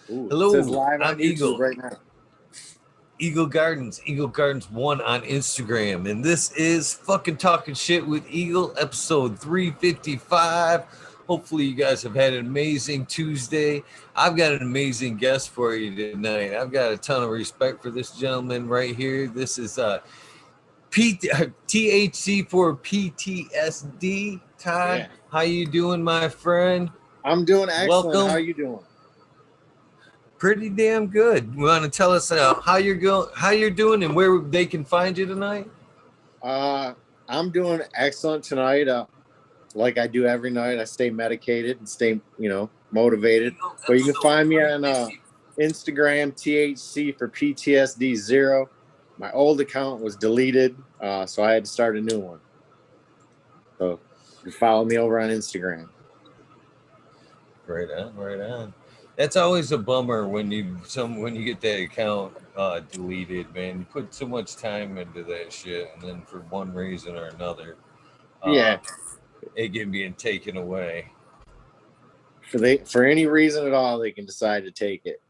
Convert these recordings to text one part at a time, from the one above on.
Ooh, it says Hello, live I'm on YouTube Eagle. right now. Eagle Gardens 1 on Instagram. And this is fucking Talking Shit with Eagle, episode 355. Hopefully, you guys have had an amazing Tuesday. I've got an amazing guest for you tonight. I've got a ton of respect for this gentleman right here. This is THC4PTSD. Todd, Yeah, how you doing, my friend? I'm doing excellent. How are Welcome. you doing? Pretty damn good. You want to tell us how you're doing, and where they can find you tonight? Uh, I'm doing excellent tonight. Like I do every night, I stay medicated and stay, motivated. But you can find me on Instagram, THC4PTSD0. My old account was deleted, so I had to start a new one. So you can follow me over on Instagram. Right on, right on. That's always a bummer when you get that account deleted, man. You put so much time into that shit, and then for one reason or another, uh, Yeah, it get being taken away. for any reason at all, they can decide to take it.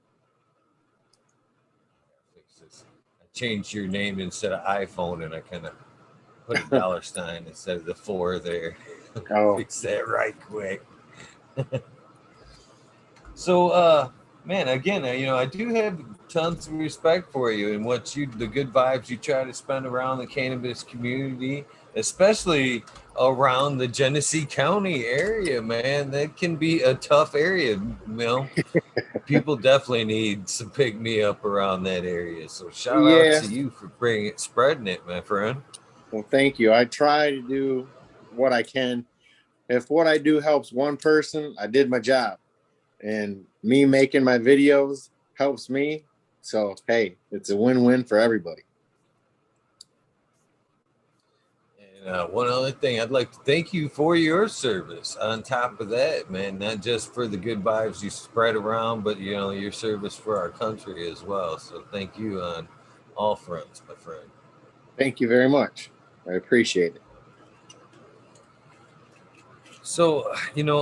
Fix this. I changed your name instead of iPhone, and I kind of put a dollar sign instead of the 4 there. Oh, Fix that right quick. So, man, again, I do have tons of respect for you and the good vibes you try to spend around the cannabis community, especially around the Genesee County area, man. That can be a tough area, People definitely need some pick me up around that area. So, shout out yeah. to you for spreading it, my friend. Well, thank you. I try to do what I can. If what I do helps one person, I did my job. And me making my videos helps me. So, hey, it's a win-win for everybody. And one other thing, I'd like to thank you for your service. On top of that, man, not just for the good vibes you spread around, but your service for our country as well. So thank you on all fronts, my friend. Thank you very much. I appreciate it. So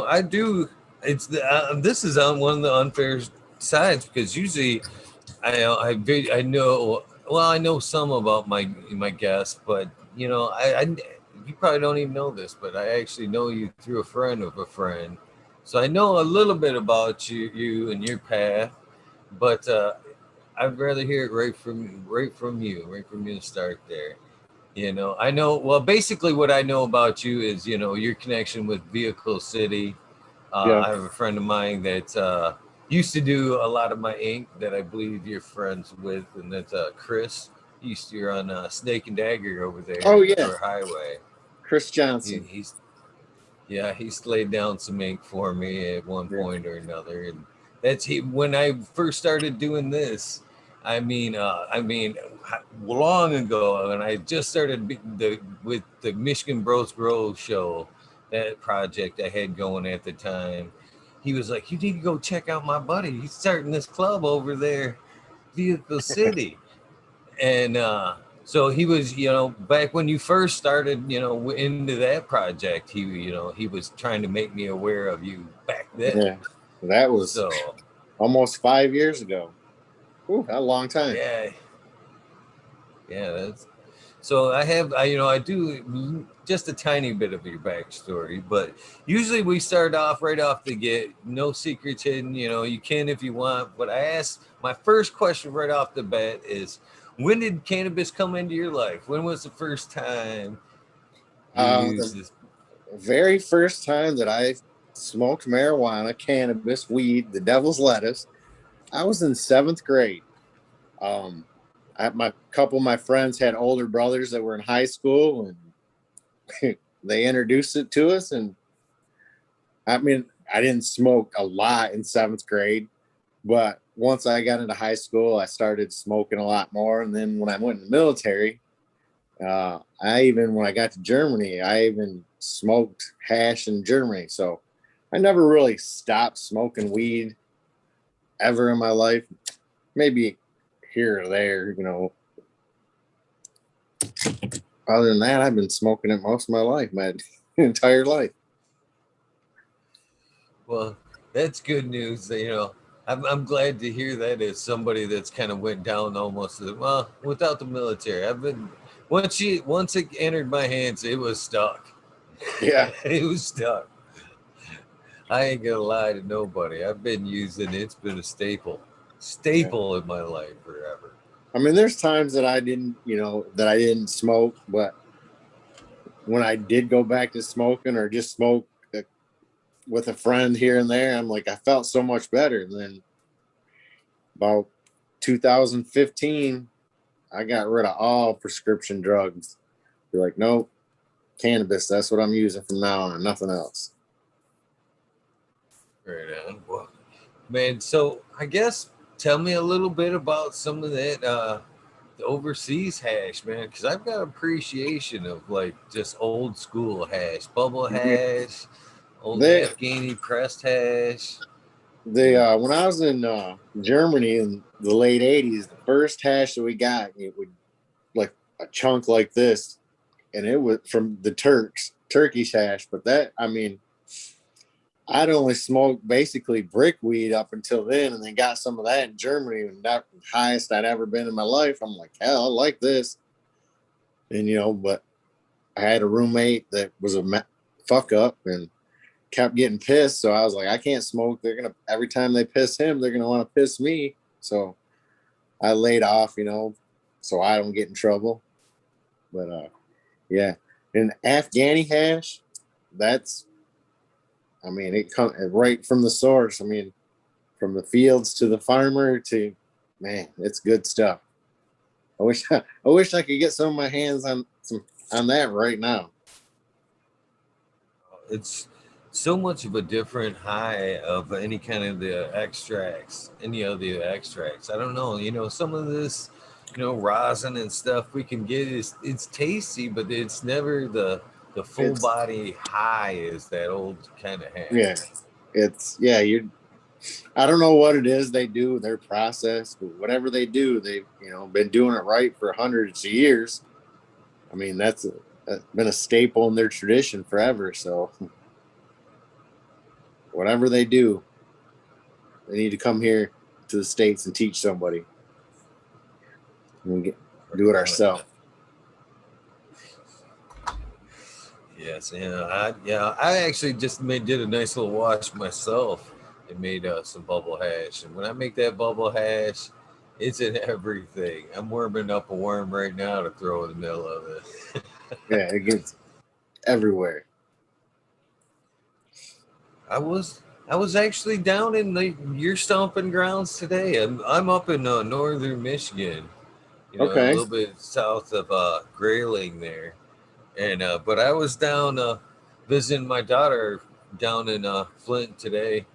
I do. This is on one of the unfair sides because usually I know. Well, I know some about my guests, but I you probably don't even know this, but I actually know you through a friend of a friend, so I know a little bit about you and your path. But I'd rather hear it right from you to start there. I know. Well, basically, what I know about you is your connection with Vehicle City. Yeah. I have a friend of mine that used to do a lot of my ink that I believe you're friends with, and that's Chris. He used to run Snake and Dagger over there Oh, at yeah. Shore Highway. Chris Johnson. He's yeah, he's laid down some ink for me at one Yeah. point or another, and that's he. When I first started doing this, long ago, and I just started with the Michigan Bros Grow show, that project I had going at the time. He was like, "You need to go check out my buddy. He's starting this club over there, Vehicle City." And so he was, back when you first started, into that project, he was trying to make me aware of you back then. Yeah. That was So almost 5 years ago. Ooh, a long time. yeah, yeah, that's so I do just a tiny bit of your backstory, but usually we start off right off the get, no secrets hidden. You can if you want, but I asked my first question right off the bat is, when did cannabis come into your life? When was the first time you used The this? very first time that I smoked marijuana, cannabis, weed, the devil's lettuce, I was in 7th grade. Um, my couple of my friends had older brothers that were in high school, and they introduced it to us. And I mean, I didn't smoke a lot in 7th grade, but once I got into high school, I started smoking a lot more. And then when I went in the military, when I got to Germany, I even smoked hash in Germany. So I never really stopped smoking weed ever in my life. Maybe here or there, Other than that, I've been smoking it most of my life, my entire life. Well, that's good news. That, I'm glad to hear that as somebody that's kind of went down almost well without the military. I've been once it entered my hands, it was stuck. Yeah. It was stuck. I ain't gonna lie to nobody. I've been using it. It's been a Yeah. staple in my life forever. I mean, there's times that I didn't, that I didn't smoke, but when I did go back to smoking or just smoke with a friend here and there, I'm like, I felt so much better. And then about 2015, I got rid of all prescription drugs. Be like, nope, cannabis. That's what I'm using from now on. Nothing else. Right on. Well, man, so I guess tell me a little bit about some of that the overseas hash, man, because I've got appreciation of like just old school hash, bubble hash, old They, Afghani pressed hash. You they, know, when I was in Germany in the late '80s, the first hash that we got, it would like a chunk like this, and it was from the Turkish hash. But that, I mean, I'd only smoked basically brick weed up until then, and then got some of that in Germany, and that was the highest I'd ever been in my life. I'm like, hell, I like this, and but I had a roommate that was a fuck up and kept getting pissed, so I was like, I can't smoke. They're gonna every time they piss him, they're gonna want to piss me. So I laid off, so I don't get in trouble. But yeah, and Afghani hash, that's, I mean, it comes right from the source. I mean, from the fields to the farmer to, man, it's good stuff. I wish I could get some of my hands on that right now. it's so much of a different high of any kind of the extracts, any of the extracts. I don't know, some of this, rosin and stuff we can get is it's tasty, but it's never the full It's body high as that old kind of hash. yeah, it's yeah. You I don't know what it is they do, their process, but whatever they do, they've been doing it right for hundreds of years. I mean, that's been a staple in their tradition forever. So whatever they do, they need to come here to the States and teach somebody. And do it ourselves. Yes, I actually just did a nice little wash myself and made some bubble hash. And when I make that bubble hash, it's in everything. I'm warming up a worm right now to throw in the middle of it. Yeah, it gets everywhere. I was I was actually down in your stomping grounds today. I'm up in northern Michigan, a Okay. little bit south of Grayling there. And but I was down visiting my daughter down in Flint today,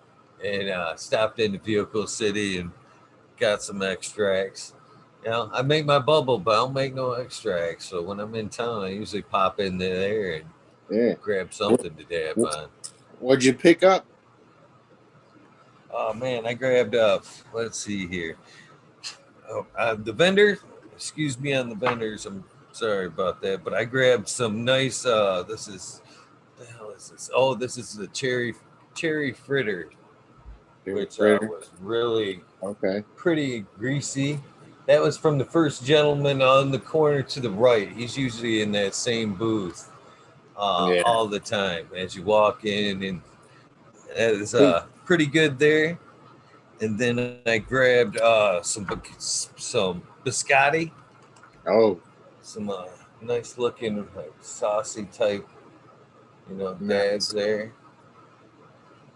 and stopped into Vehicle City and got some extracts. I make my bubble, but I don't make no extracts. So when I'm in town, I usually pop in there and Yeah. grab What, something today. I find. what'd you pick up? Oh man, I grabbed. Let's see here. Oh, the vendor. Excuse me on the vendors. I'm sorry about that, but I grabbed some nice. This is the hell is this? Oh, this is the cherry fritter, which Fritter. was really Okay. pretty greasy. That was from the first gentleman on the corner to the right. He's usually in that same booth Yeah. all the time as you walk in, and that is Who- pretty good there. And then I grabbed some biscotti, Oh, some nice looking like saucy type, dabs nice. there.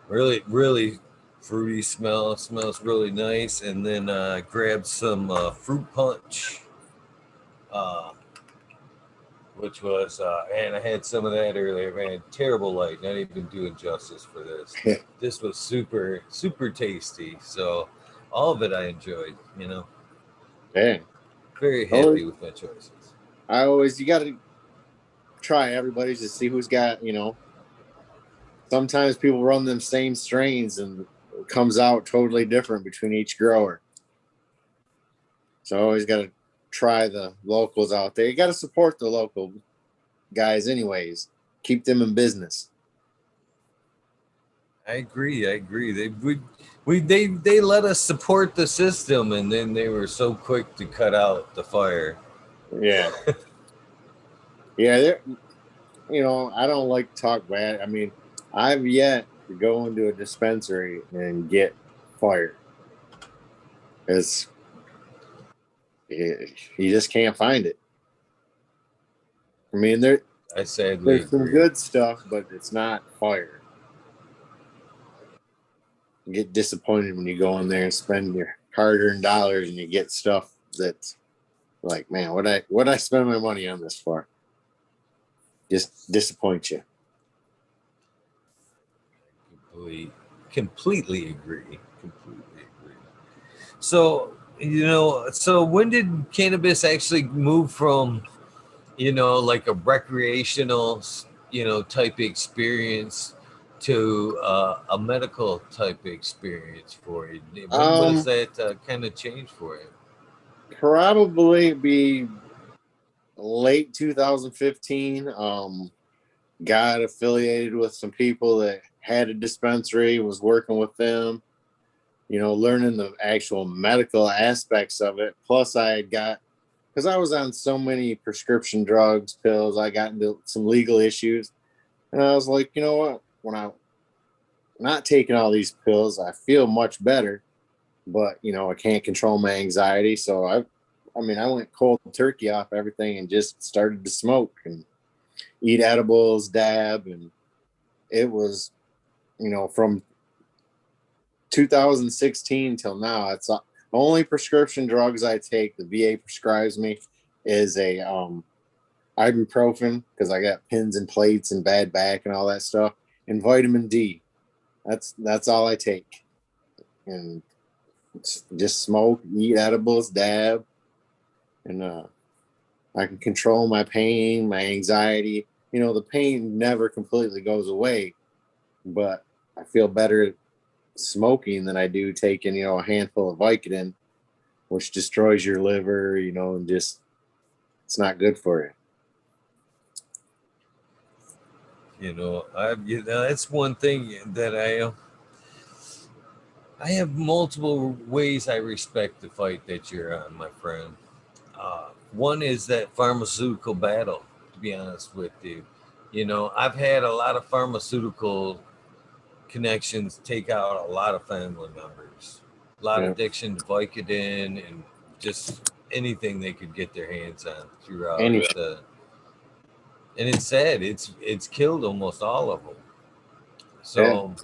Really, really fruity smell. Smells really nice. And then grabbed some fruit punch, uh, which was, and I had some of that earlier. Man, terrible light. Not even doing justice for this. This was super, super tasty. So all of it I enjoyed. Yeah. Very Always, happy with my choices. you got to try everybody's to see who's got, sometimes people run them same strains and it comes out totally different between each grower. So always got to try the locals out there. You got to support the local guys, anyways. Keep them in business. I agree. I agree. They would. they let us support the system, and then they were so quick to cut out the fire. Yeah. Yeah, I don't like to talk bad. I mean, I've yet to go into a dispensary and get fired. It's you just can't find it. I mean, I sadly there's some agree. good stuff, but it's not fire. You get disappointed when you go in there and spend your hard-earned dollars and you get stuff that's like, man, what I spend my money on this for? Just disappoint you. Completely agree. Completely agree. So, so when did cannabis actually move from, like a recreational, type experience to a medical type experience for you? When was Um, that kind of change for you? Probably be late 2015. Got affiliated with some people that had a dispensary, was working with them, learning the actual medical aspects of it. Plus, I had got, because I was on so many prescription drugs, pills, I got into some legal issues. And I was like, you know what? When I'm not taking all these pills, I feel much better, but, I can't control my anxiety. So I went cold turkey off everything and just started to smoke and eat edibles, dab. And it was, from 2016 till now, it's only prescription drugs I take. The VA prescribes me is a ibuprofen because I got pins and plates and bad back and all that stuff, and vitamin D. That's all I take, and just smoke, eat edibles, dab, and I can control my pain, my anxiety. The pain never completely goes away, but I feel better smoking than I do taking, a handful of Vicodin, which destroys your liver, and just it's not good for you. That's one thing that I have multiple ways I respect the fight that you're on, my friend. One is that pharmaceutical battle, to be honest with you. I've had a lot of pharmaceutical connections take out a lot of family members, a lot of Yeah. addiction to Vicodin and just anything they could get their hands on throughout Any the. And it's sad. It's killed almost all of them. yeah. So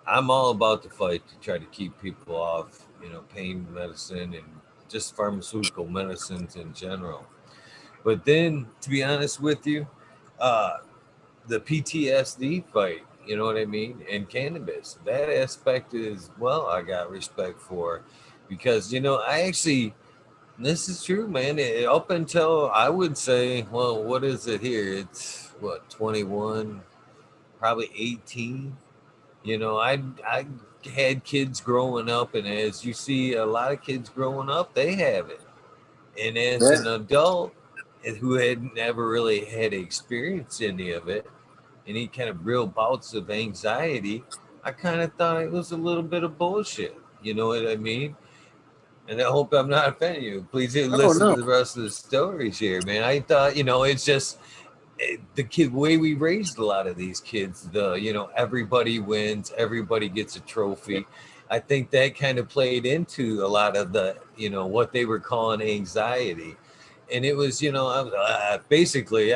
I'm all about the fight to try to keep people off, pain medicine and just pharmaceutical medicines in general. But then, to be honest with you, uh, the PTSD fight, you know what I mean? And cannabis, that aspect is, well, I got respect for because, I actually, this is true, man. Up until I would say, well, what is it here? It's what, 21, probably 18. I had kids growing up, and as you see, a lot of kids growing up, they have it. And as Yeah. an adult who had never really had experienced any of it, any kind of real bouts of anxiety, I kind of thought it was a little bit of bullshit. You know what I mean? And I hope I'm not offending you. Please do Oh listen to no. the rest of the stories here, man. I thought, it's just the kid way we raised a lot of these kids. Everybody wins, everybody gets a trophy. I think that kind of played into a lot of the what they were calling anxiety. And it was, basically,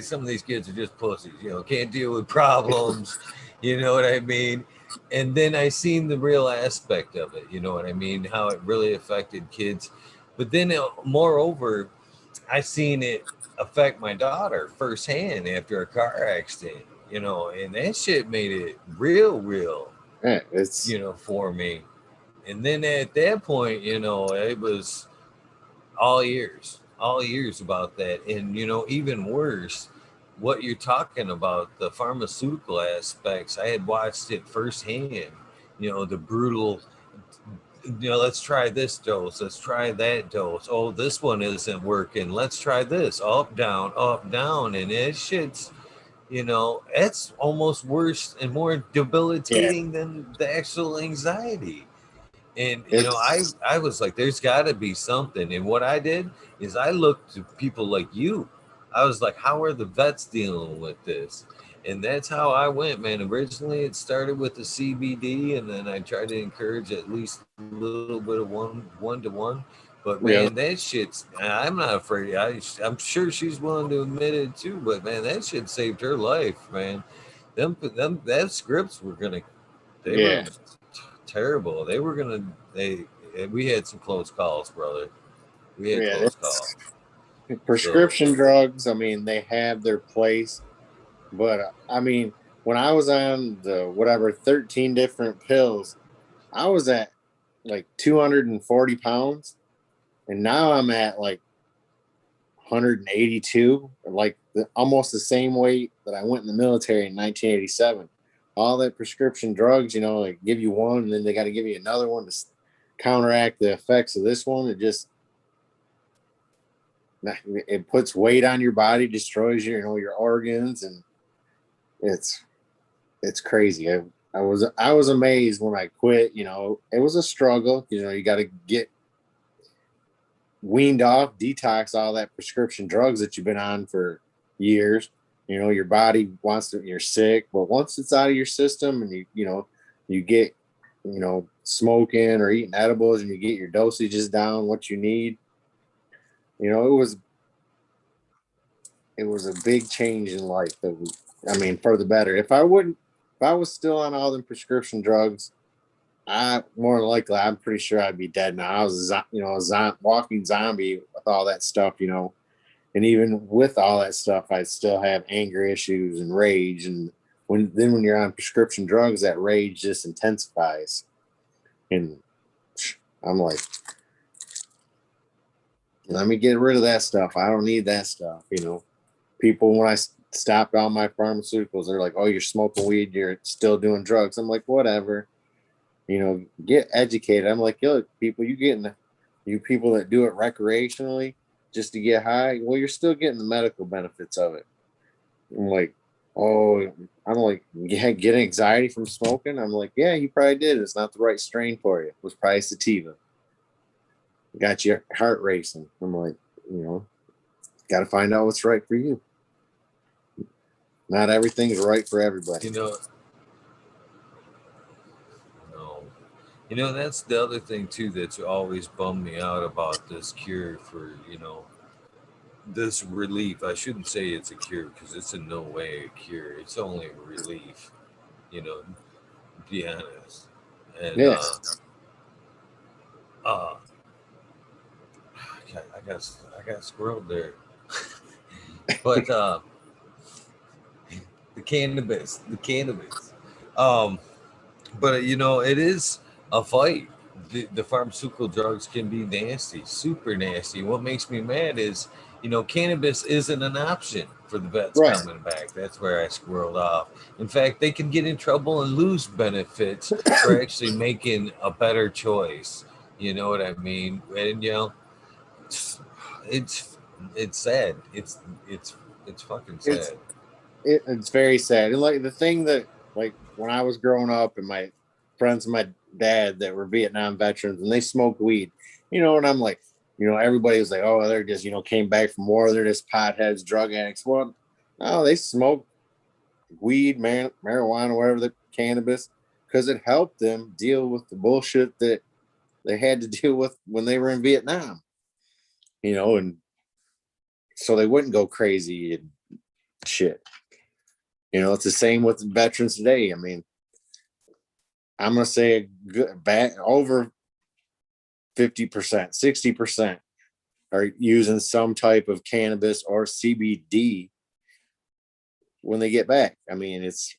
some of these kids are just pussies, can't deal with problems, you know what I mean? And then I seen the real aspect of it, you know what I mean? How it really affected kids. But then, moreover, I seen it affect my daughter firsthand after a car accident, and that shit made it real, Yeah, it's for me. And then at that point, it was all years about that. And, even worse, what you're talking about, the pharmaceutical aspects, I had watched it firsthand, the brutal, let's try this dose, let's try that dose. Oh, this one isn't working. Let's try this. Up, down, and it shit's You know, it's almost worse and more Yeah, debilitating than the actual anxiety. And you know, it's I was like, there's got to be something. And what I did is I looked to people like you. I was like, how are the vets dealing with this? And that's how I went, man. Originally, it started with the CBD, and then I tried to encourage at least a little bit of one to one. But man, yeah, that shit's. I'm not afraid. I'm sure she's willing to admit it too. But man, that shit saved her life, man. Them that scripts were gonna. They were yeah, terrible. They were gonna. They. We had some close calls, brother. We had yeah. close calls. So Prescription drugs, I mean, they have their place, but I mean, when I was on the whatever 13 different pills, I was at like 240 pounds, and now I'm at like 182, like almost the same weight that I went in the military in 1987. All that prescription drugs, like give you one, and then they got to give you another one to counteract the effects of this one. It puts weight on your body, destroys your organs, and it's it's crazy. I was amazed when I quit. It was a struggle. You got to get weaned off, detox all that prescription drugs that you've been on for years. Your body wants to. You're sick, but once it's out of your system, and you get smoking or eating edibles, and you get your dosages down, what you need. It was a big change in life. I mean, for the better. If I was still on all the prescription drugs, I more than likely, I'm pretty sure I'd be dead now. I was, a walking zombie with all that stuff. And even with all that stuff, I still have anger issues and rage. And when you're on prescription drugs, that rage just intensifies. And I'm like, let me get rid of that stuff. I don't need that stuff. People, when I stopped all my pharmaceuticals, they're like, "Oh, you're smoking weed, you're still doing drugs." I'm like, whatever. Get educated. I'm like, yo, people, you people that do it recreationally just to get high, well, you're still getting the medical benefits of it. I'm like, oh, I'm like, yeah, get anxiety from smoking. I'm like, yeah, you probably did. It's not the right strain for you. It was probably sativa. Got your heart racing. I'm like, you know, got to find out what's right for you. Not everything's right for everybody. you know, no. You know, that's the other thing too that's always bummed me out about this cure for, this relief. I shouldn't say it's a cure because it's in no way a cure. It's only a relief, to be honest. And Yeah. uh I got squirreled there. But the cannabis. Um but it is a fight. The pharmaceutical drugs can be nasty, super nasty. What makes me mad is, cannabis isn't an option for the vets Right. coming back. That's where I squirreled off. In fact, they can get in trouble and lose benefits for actually making a better choice. You know what I mean? And it's it's sad. It's fucking It's sad. it's very sad. And like the thing that, like, when I was growing up and my friends and my dad that were Vietnam veterans and they smoked weed, and I'm like, everybody was like, oh, they're just, came back from war, they're just potheads, drug addicts. Well, no, they smoked weed, marijuana, whatever, the cannabis, because it helped them deal with the bullshit that they had to deal with when they were in Vietnam, and so they wouldn't go crazy and shit. It's the same with veterans today. I mean, I'm gonna say a good back over 50%, 60% are using some type of cannabis or CBD when they get back. I mean, it's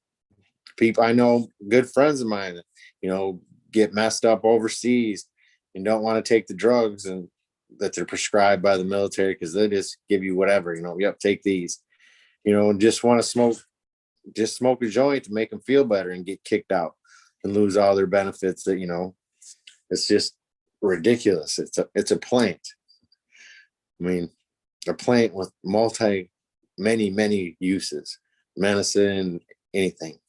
people I know, good friends of mine, you know, get messed up overseas and don't want to take the drugs and that they're prescribed by the military because they just give you whatever, yep, take these, and just smoke a joint to make them feel better and get kicked out and lose all their benefits that, it's just ridiculous. It's a plant. I mean, a plant with many, many uses. medicine, anything.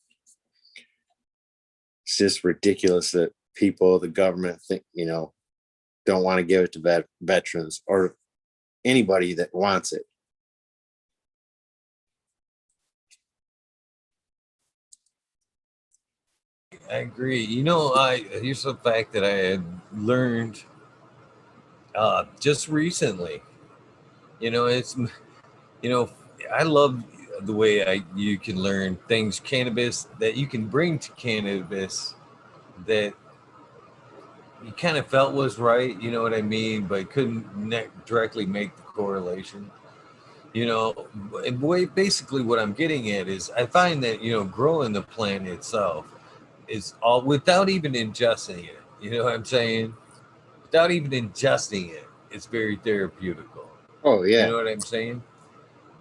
It's just ridiculous that people, the government, think, don't want to give it to veterans or anybody that wants it. I agree. Here's the fact that I had learned just recently. It's I love the way you can learn things cannabis that you can bring to cannabis that you kind of felt was right. You know what I mean, but couldn't directly make the correlation. Basically what I'm getting at is I find that growing the plant itself is all without even ingesting it. You know what I'm saying? Without even ingesting it, it's very therapeutical. Oh You yeah. know what I'm saying?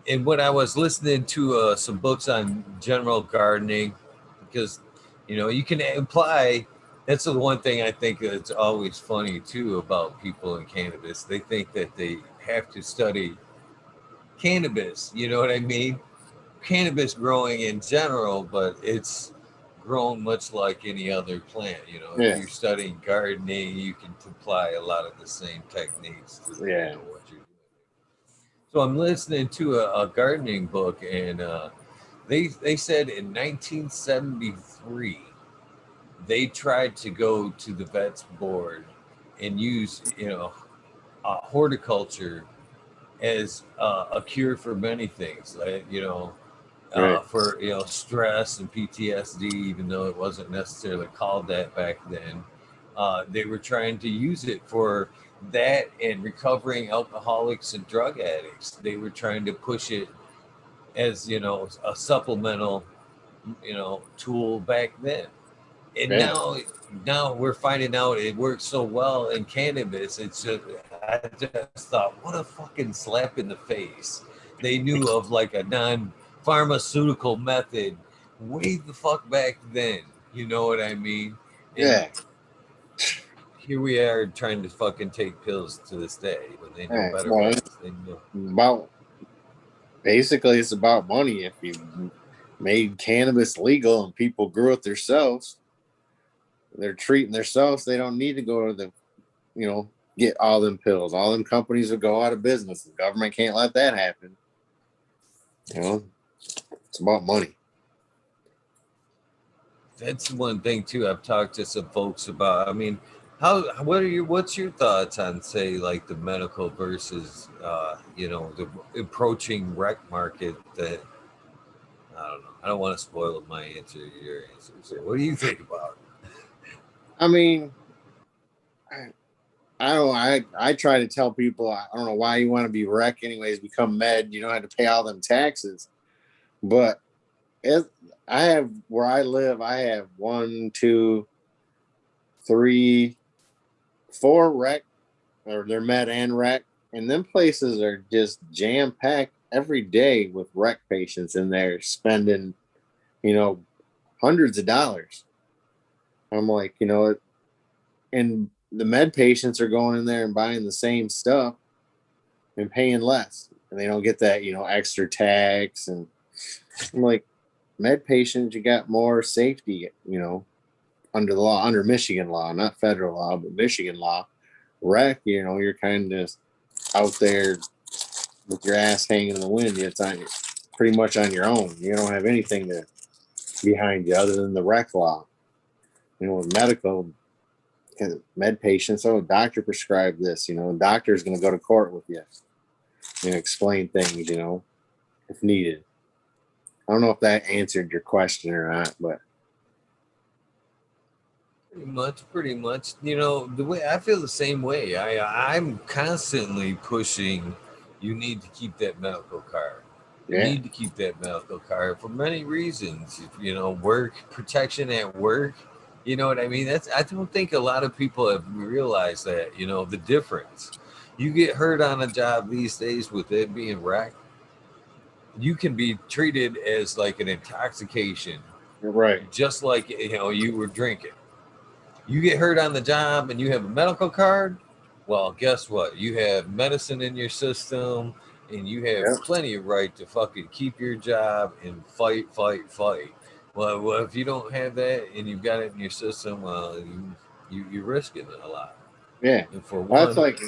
And when I was listening to some books on general gardening, because you can imply that's the one thing I think that's always funny too about people in cannabis. They think that they have to study cannabis. You know what I mean? Cannabis growing in general, but it's grown much like any other plant. If Yeah. you're studying gardening, you can apply a lot of the same techniques to Yeah. what you're doing. So I'm listening to a gardening book, and they said in 1973 they tried to go to the vets board and use horticulture as a cure for many things, like Right. for stress and PTSD, even though it wasn't necessarily called that back then. They were trying to use it for that and recovering alcoholics and drug addicts. They were trying to push it as a supplemental tool back then. And Yeah. now we're finding out it works so well in cannabis. It's just I just thought, what a fucking slap in the face. They knew of like a non-pharmaceutical method way the fuck back then. You know what I mean? And Yeah. here we are trying to fucking take pills to this day when they know Yeah. better Well, for it's us. They know. about basically it's about money. If you made cannabis legal and people grew it themselves, they're treating themselves. They don't need to go to the, get all them pills. All them companies will go out of business. The government can't let that happen. You know, it's about money. That's one thing too. I've talked to some folks about. I mean, what's your thoughts on say like the medical versus the approaching rec market that I don't know. I don't want to spoil my answer your answer. So what do you think about it? I mean, I don't. I try to tell people I don't know why you want to be rec anyways. Become med. You don't have to pay all them taxes. But it, I have where I live. I have 1, 2, 3, 4 rec, or they're med and rec, and them places are just jam packed every day with rec patients in there spending, you know, hundreds of dollars. I'm like, and the med patients are going in there and buying the same stuff and paying less, and they don't get that, extra tax. And I'm like, med patients, you got more safety, under the law, under Michigan law, not federal law, but Michigan law. Rec, you're kind of out there with your ass hanging in the wind. It's pretty much on your own. You don't have anything behind you other than the rec law. With medical med patients, doctor prescribed this. Doctor's going to go to court with you and explain things. If needed. I don't know if that answered your question or not, but Pretty much. The way I feel the same way. I'm constantly pushing. You need to keep that medical card. You yeah, need to keep that medical card for many reasons. Work protection at work. You know what I mean? I don't think a lot of people have realized that. The difference. You get hurt on a job these days with it being wrecked, you can be treated as like an intoxication, you're right. just like you were drinking. You get hurt on the job and you have a medical card, well, guess what? You have medicine in your system. and you have Yeah. plenty of right to fucking keep your job and fight, fight, fight. Well, if you don't have that and you've got it in your system, well, you're risking it a lot. Yeah. And for Well, that's one, like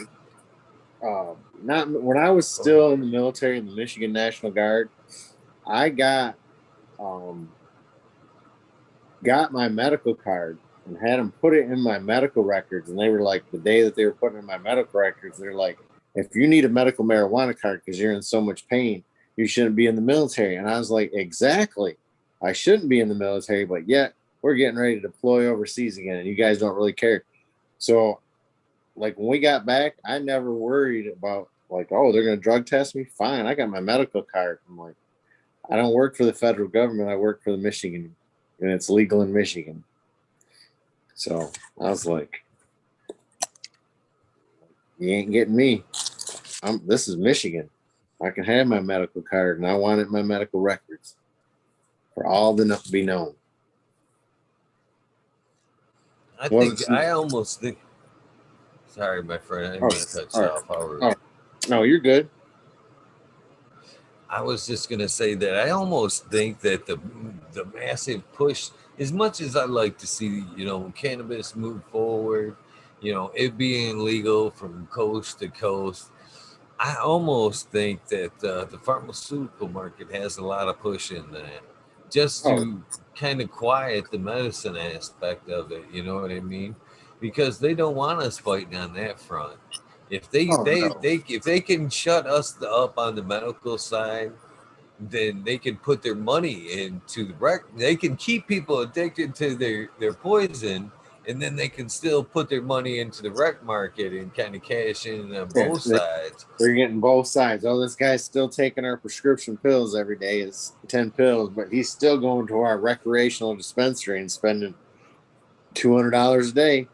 not when I was go ahead. still in the military in the Michigan National Guard. I um got my medical card and had them put it in my medical records, and they were like, the day that they were putting in my medical records, they're like, if you need a medical marijuana card because you're in so much pain, you shouldn't be in the military. And I was like, exactly, I shouldn't be in the military, but yet we're getting ready to deploy overseas again, and you guys don't really care. So like when we got back, I never worried about like, oh, they're gonna drug test me. Fine, I got my medical card. I'm like, I don't work for the federal government. I work for the Michigan, and it's legal in Michigan. So I was like, you ain't getting me. This is Michigan. I can have my medical card, and I wanted my medical records for all to be known. I think Wasn't I almost think. Sorry, my friend, I didn't oh, mean to cut all you right. off. Oh, no, you're good. I was just gonna say that I almost think that the massive push, as much as I like to see, cannabis move forward, it being legal from coast to coast, I almost think that the pharmaceutical market has a lot of push in that, just Oh, to kind of quiet the medicine aspect of it. You know what I mean? Because they don't want us fighting on that front. If oh no. if they can shut us up on the medical side, then they can put their money into the rec. They can keep people addicted to their poison, and then they can still put their money into the rec market and kind of cash in on Yeah, both sides. they're getting both sides. Oh, this guy's still taking our prescription pills every day. It's 10 pills, but he's still going to our recreational dispensary and spending $200 a day.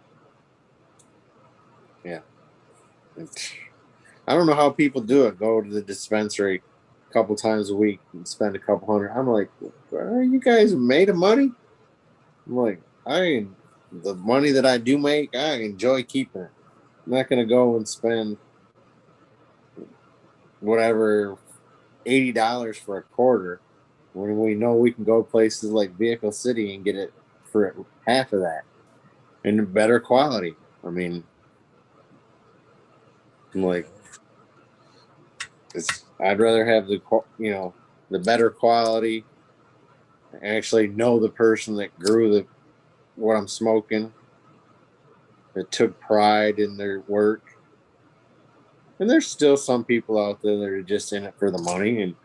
Yeah. I don't know how people do it. Go to the dispensary a couple times a week and spend a couple hundred. I'm like, are you guys made of money? I'm like, the money that I do make, I enjoy keeping it. I'm not gonna go and spend whatever $80 for a quarter when we know we can go places like Vehicle City and get it for half of that and better quality. I mean, I'm like, I'd rather have the better quality. Actually know the person that grew what I'm smoking, that took pride in their work. And there's still some people out there that are just in it for the money, and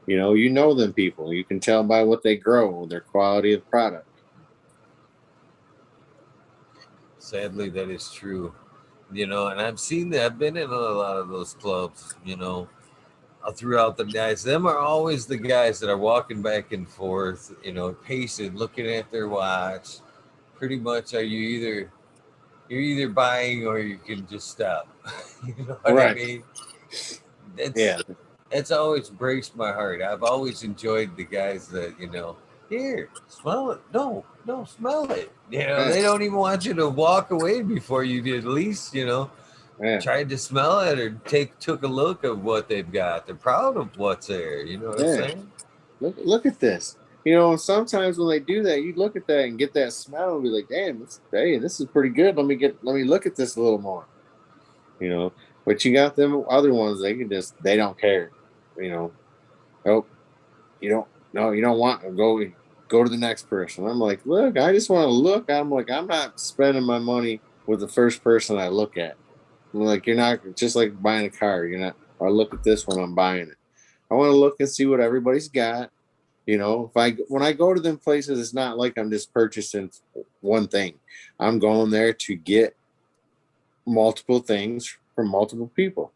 you know them people. You can tell by what they grow, their quality of product. Sadly, that is true. And I've seen that. I've been in a lot of those clubs. Throughout the guys. Them are always the guys that are walking back and forth, pacing, looking at their watch. Pretty much, you're either buying or you can just stop. You know what I Right. mean? Yeah. That's always breaks my heart. I've always enjoyed the guys that here, smell it. No, no, smell it. Yeah. They don't even want you to walk away before you at least Yeah. tried to smell it or took a look of what they've got. They're proud of what's there. You know what I'm Yeah. saying? Look at this. Sometimes when they do that, you look at that and get that smell and be like, damn, this is pretty good. Let me look at this a little more. You know, but you got them other ones, they don't care. You know, oh, you don't no, you don't want to go to the next person. I'm like, look, I just want to look. I'm like, I'm not spending my money with the first person I look at. I'm like, you're not just like buying a car. You're not. I look at this when I'm buying it. I want to look and see what everybody's got. If when I go to them places, it's not like I'm just purchasing one thing. I'm going there to get multiple things from multiple people,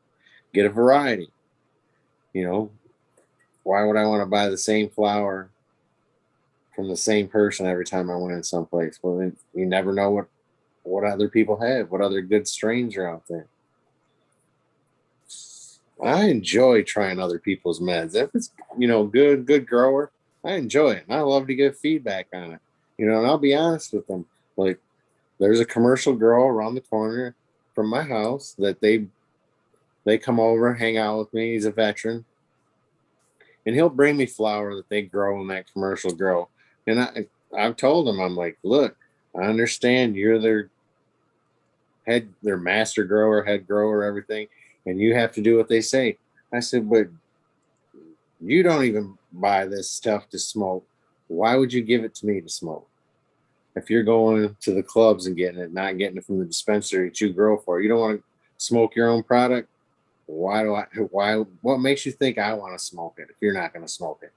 get a variety. You know, why would I want to buy the same flower from the same person every time I went in someplace? Well, you never know what other people have, what other good strains are out there. I enjoy trying other people's meds. If it's good grower, I enjoy it, and I love to get feedback on it. And I'll be honest with them. Like, there's a commercial grow around the corner from my house that They come over, hang out with me. He's a veteran, and he'll bring me flower that they grow in that commercial grow. And I've told him, I'm like, look, I understand you're their master grower, head grower, everything, and you have to do what they say. I said, but you don't even buy this stuff to smoke. Why would you give it to me to smoke? If you're going to the clubs and getting it, not getting it from the dispensary that you grow for, you don't want to smoke your own product. Why, what makes you think I want to smoke it if you're not going to smoke it?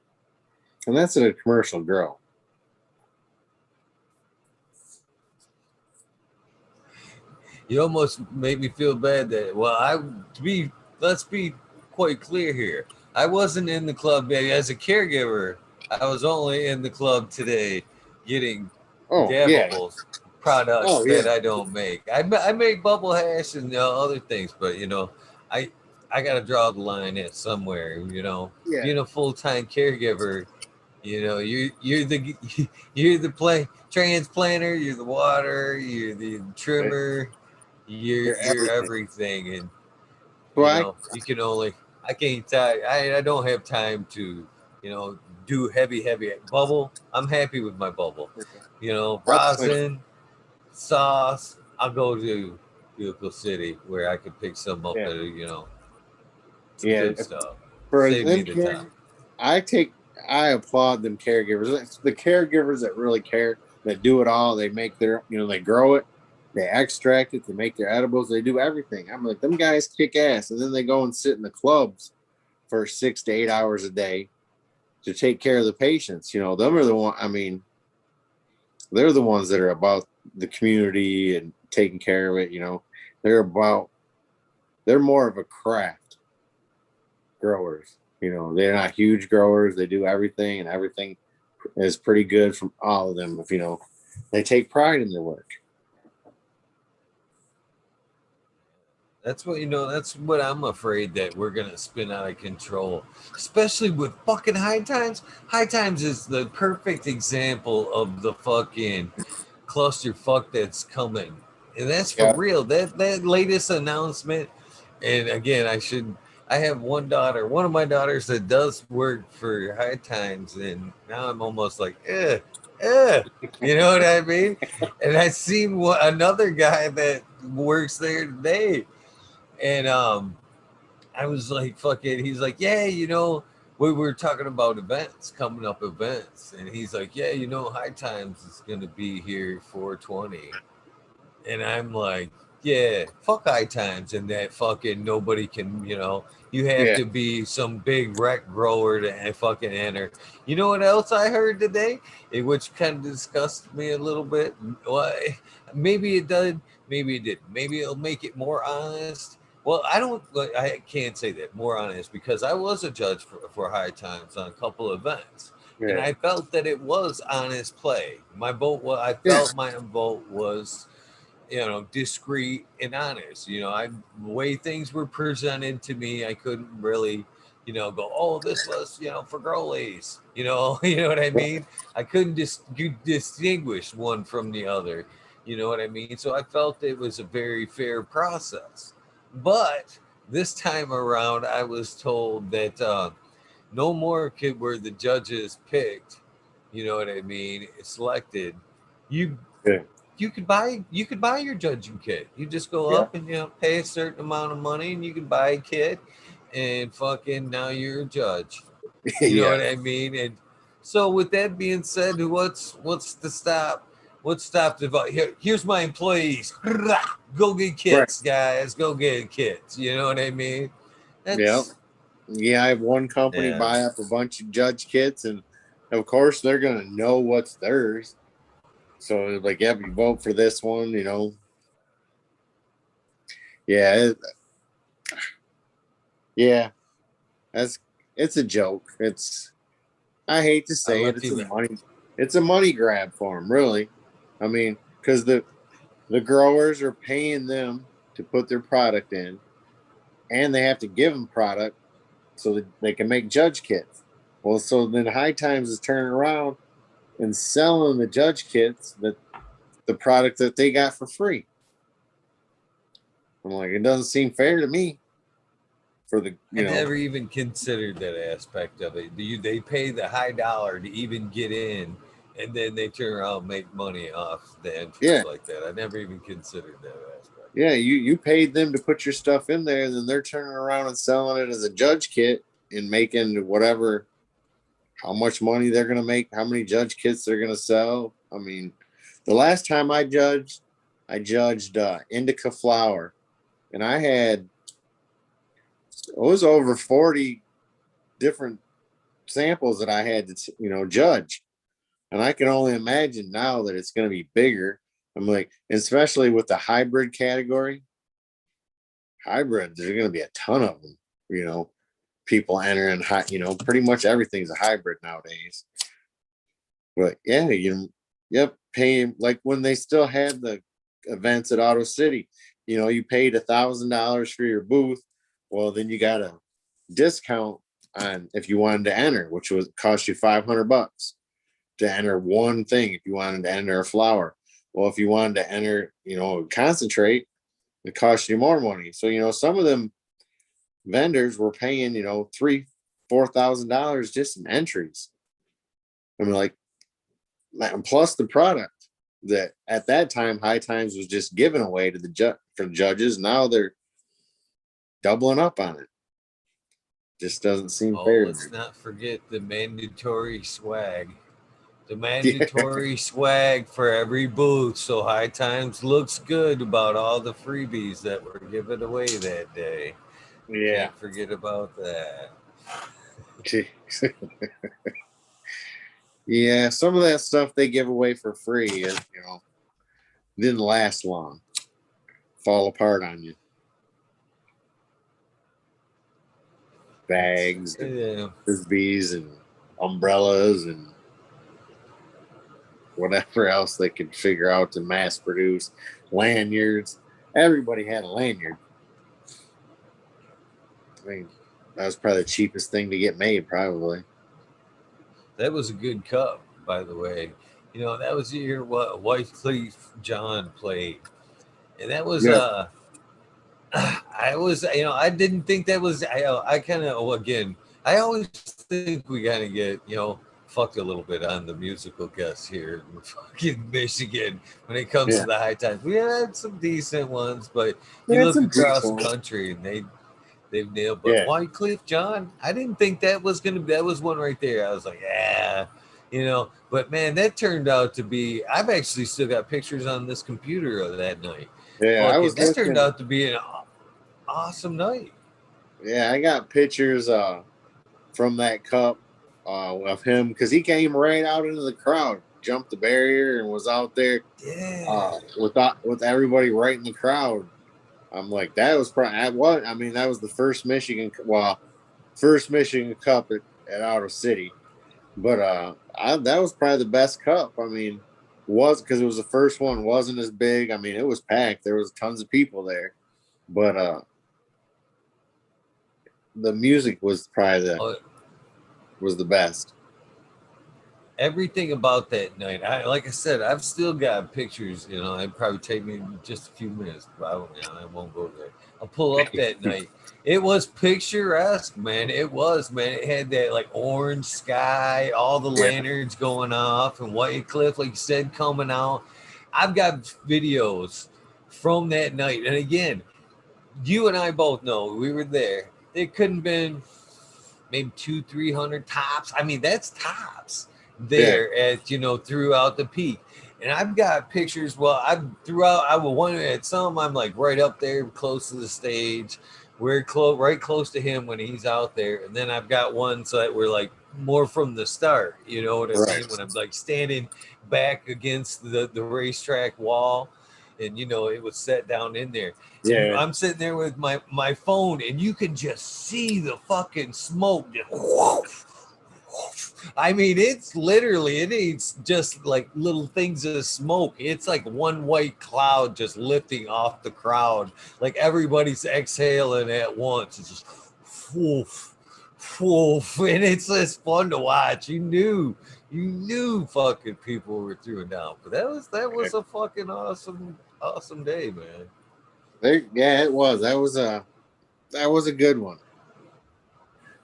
And that's a commercial grow. You almost made me feel bad that, let's be quite clear here. I wasn't in the club as a caregiver. I was only in the club today getting Oh, yeah. dabbables products Oh, that yeah. I don't make. I make bubble hash and other things, but I I got to draw the line at somewhere. Yeah. Being a full time caregiver, you're the you're the transplanter, you're the water, you're the trimmer, you're You're you're everything. everything, and So I, you can only I can't tie I don't have time to you know do heavy bubble. I'm happy with my bubble. that's my, Rosin, sauce. I'll go to Vehicle City where I can pick some up yeah. at some Yeah. good stuff. For Save me them the time. I take, I applaud them caregivers. It's the caregivers that really care, that do it all. They make their, they grow it, they extract it, they make their edibles, they do everything. I'm like, them guys kick ass. And then they go and sit in the clubs for 6 to 8 hours a day to take care of the patients. Them are the one, they're the ones that are about the community and taking care of it. They're about, they're more of a craft growers. They're not huge growers. They do everything, and everything is pretty good from all of them. If they take pride in their work. That's what I'm afraid that we're gonna spin out of control, especially with fucking High Times. High Times is the perfect example of the fucking clusterfuck that's coming, and that's for Yeah, real. That latest announcement, and again, I have one of my daughters that does work for High Times, and now I'm almost like, you know what I mean? And I seen another guy that works there today, and I was like, fuck it. He's like, yeah, we were talking about events, coming up events. And he's like, yeah, High Times is going to be here 420. And I'm like, yeah, fuck High Times. And that fucking nobody can, you have yeah. to be some big rec grower to fucking enter. You know what else I heard today? Which kind of disgusted me a little bit. Well, maybe it did, maybe it didn't. Maybe it'll make it more honest. Well, I can't say that more honest because I was a judge for High Times on a couple of events, and Yeah, I felt that it was honest play. My vote, I yeah, felt my vote was discreet and honest. The way things were presented to me, I couldn't really, go, oh, this was, for girlies, you know what I mean? I couldn't distinguish one from the other, you know what I mean? So I felt it was a very fair process. But this time around, I was told that no more were the judges picked, you know what I mean, selected. You yeah, you could buy your judging kit. You just go yeah. up and pay a certain amount of money, and you can buy a kit, and fucking now you're a judge. You know Yeah. what I mean? And so, with that being said, what's the stop? What's stop the here's my employees. Go get Right. kits, guys. Go get kits. You know what I mean? Yeah. That's Yeah. I have one company yeah. buy up a bunch of judge kits, and of course they're gonna know what's theirs. So like, yeah, you vote for this one. Yeah, yeah. That's it's a joke. I hate to I say it. left you. It's a money grab for them, really. Because the growers are paying them to put their product in, and they have to give them product so that they can make judge kits. Well, so then High Times is turning around and selling the judge kits, the product that they got for free. I'm like, it doesn't seem fair to me. for the, I you know, never even considered that aspect of it. They pay the high dollar to even get in, and then they turn around and make money off the entrance yeah, like that. I never even considered that aspect. yeah, you paid them to put your stuff in there, and then they're turning around and selling it as a judge kit and making whatever, how much money they're gonna make, how many judge kits they're gonna sell. I mean, the last time I judged indica flower, and I had, it was over 40 different samples that I had to, you know, judge. And I can only imagine now that it's going to be bigger. I'm like, especially with the hybrid category, hybrids, there's going to be a ton of them, you know, people entering, you know, pretty much everything's a hybrid nowadays. But yeah, you, yep, paying like when they still had the events at Auto City, you know, you paid $1,000 for your booth. Well, then you got a discount on if you wanted to enter, which was cost you $500 to enter one thing. If you wanted to enter a flower, well, if you wanted to enter, you know, concentrate, it cost you more money. So, you know, some of them vendors were paying, you know, $3,000-$4,000 just in entries. I mean, like, plus the product that at that time High Times was just given away to the for judges. Now they're doubling up on it. Just doesn't seem Oh, fair to let's me. not forget the mandatory swag. The Yeah, mandatory swag for every booth. So High Times looks good about all the freebies that were given away that day. yeah. Can't forget about that. Yeah, some of that stuff they give away for free, you know, didn't last long. Fall apart on you. It's Bags and yeah. frisbees and umbrellas and whatever else they could figure out to mass produce. Lanyards. Everybody had a lanyard. I mean, that was probably the cheapest thing to get made, probably. That was a good cup, by the way. You know, that was the year what White Cleef John played. And that was Yeah, I was, you know, I didn't think that was. I kind of, well, again, I always think we kind of get, you know, fucked a little bit on the musical guests here in fucking Michigan when it comes to yeah. the high times. We had some decent ones, but They you had look some across the decent ones. country and they've nailed. But Yeah, White Cliff John, I didn't think that was gonna. That was one right there. I was like, yeah. You know, but man, that turned out to be. I've actually still got pictures on this computer of that night. yeah. I Fucking, was that turned looking. out to be an awesome night. Yeah, I got pictures from that cup of him because he came right out into the crowd, jumped the barrier, and was out there Yeah. with everybody right in the crowd. I'm like, that was probably what I mean. That was the first Michigan, well, first Michigan Cup at Outer City, but that was probably the best cup. I mean, was because it was the first one, wasn't as big. I mean, it was packed. There was tons of people there, but the music was probably Uh, the best. Everything about that night. Like I said, I've still got pictures. You know, it'd probably take me just a few minutes, but I won't go there. I'll pull up that night. It was picturesque, man. It was, man. It had that like orange sky, all the Yeah, lanterns going off, and White Cliff, like you said, coming out. I've got videos from that night, and again, you and I both know we were there. It couldn't have been maybe 200-300 tops. I mean, that's tops yeah, there at, you know, throughout the peak. And I've got pictures. Well, I throughout. I will one at some. I'm like right up there, close to the stage. We're close, right close to him when he's out there. And then I've got ones that were like more from the start. You know what I right. mean? When I'm like standing back against the racetrack wall, and you know it was set down in there. And Yeah, I'm sitting there with my phone, and you can just see the fucking smoke. I mean, it's literally, it ain't just like little things of smoke. It's like one white cloud just lifting off the crowd. Like everybody's exhaling at once. It's just woof, woof. And it's just fun to watch. You knew fucking people were through and down. But that was a fucking awesome day, man. there. Yeah, it was. That was a good one.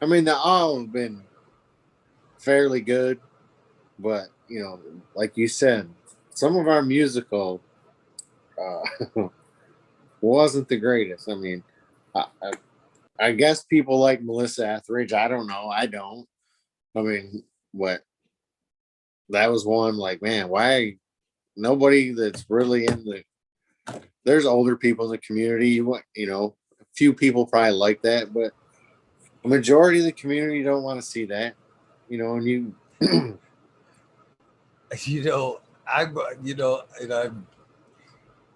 I mean, they all have been fairly good, but you know, like you said, some of our musical wasn't the greatest. I mean, I guess people like Melissa Etheridge. I don't know. I don't. I mean, what that was one like, man, why nobody that's really in the there's older people in the community. What you know, a few people probably like that, but a majority of the community don't want to see that. You know, and you You know, you know, and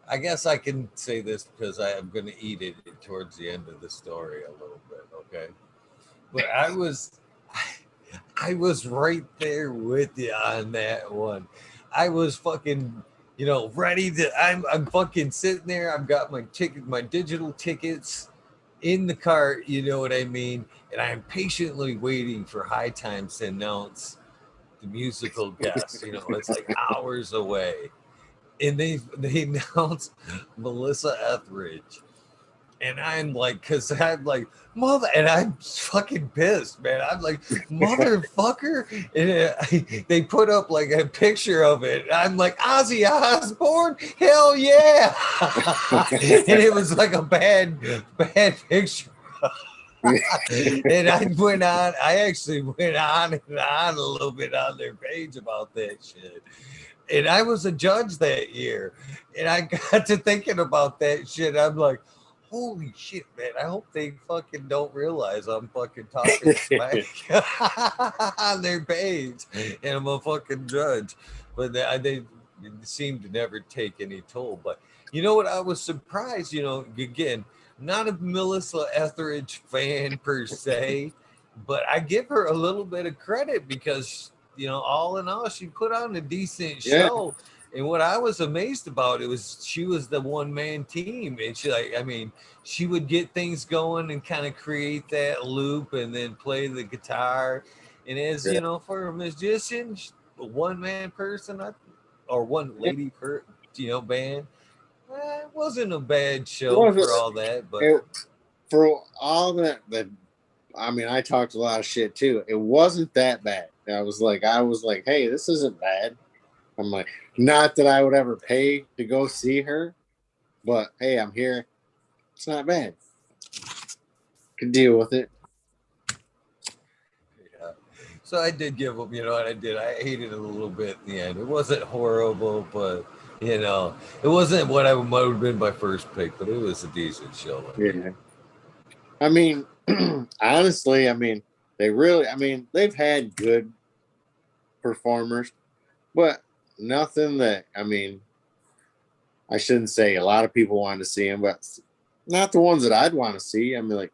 I guess I can say this because I am going to eat it towards the end of the story a little bit, okay? But I was right there with you on that one. I was fucking, you know, ready to. I'm fucking sitting there. I've got my ticket, my digital tickets in the cart. You know what I mean? And I'm patiently waiting for High Times to announce the musical guest. You know, it's like hours away, and they announced Melissa Etheridge, and I'm like, cause I'm like, mother, and I'm fucking pissed, man. I'm like, motherfucker. And they put up like a picture of it. I'm like, Ozzy Osbourne, hell yeah. And it was like a bad picture. And I actually went on and on a little bit on their page about that shit. And I was a judge that year. And I got to thinking about that shit. I'm like, holy shit, man. I hope they fucking don't realize I'm fucking talking smack on their page and I'm a fucking judge. But they seem to never take any toll. But you know what? I was surprised, you know, again, not a Melissa Etheridge fan per se, but I give her a little bit of credit because, you know, all in all, she put on a decent yeah, show. And what I was amazed about it was she was the one man team, and she like I mean she would get things going and kind of create that loop and then play the guitar. And as yeah. you know, for a musician, a one man person or one lady per you know band, it wasn't a bad It show wasn't for all that, but it, for all that. I mean, I talked a lot of shit too. It wasn't that bad. I was like, hey, this isn't bad. I'm like, not that I would ever pay to go see her, but hey, I'm here. It's not bad. Can deal with it. yeah. So I did give up, you know what I did? I hated it a little bit in the end. It wasn't horrible, but you know, it wasn't what I might have been my first pick, but it was a decent show. I mean, Yeah. I mean, honestly, I mean, they've had good performers, but nothing that, I mean, I shouldn't say a lot of people wanted to see him, but not the ones that I'd want to see. I mean, like,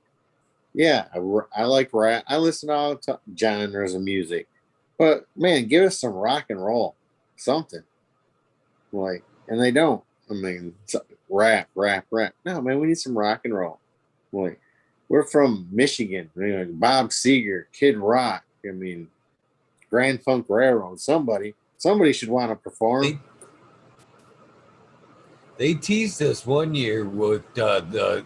yeah, I like rap. I listen to all genres of music, but man, give us some rock and roll, something like, and they don't. I mean, rap, rap, rap. No, man, we need some rock and roll. Like, we're from Michigan. You know, Bob Seger, Kid Rock. I mean, Grand Funk Railroad. Somebody should want to perform. they they teased us one year with the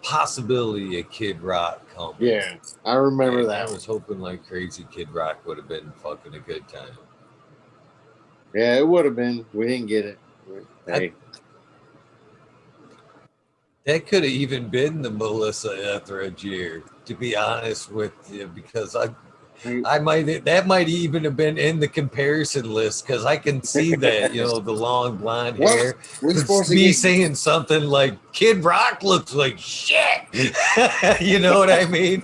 possibility of Kid Rock coming, Yeah, I remember and I that one. was hoping like crazy Kid Rock would have been fucking a good time. Yeah, it would have been. We didn't get it. I, Hey, that could have even been the Melissa Etheridge year, to be honest with you, because I, I might that might even have been in the comparison list because I can see that, you know, the long blonde what? hair. We But supposed to me get? saying something like Kid Rock looks like shit. You know what I mean?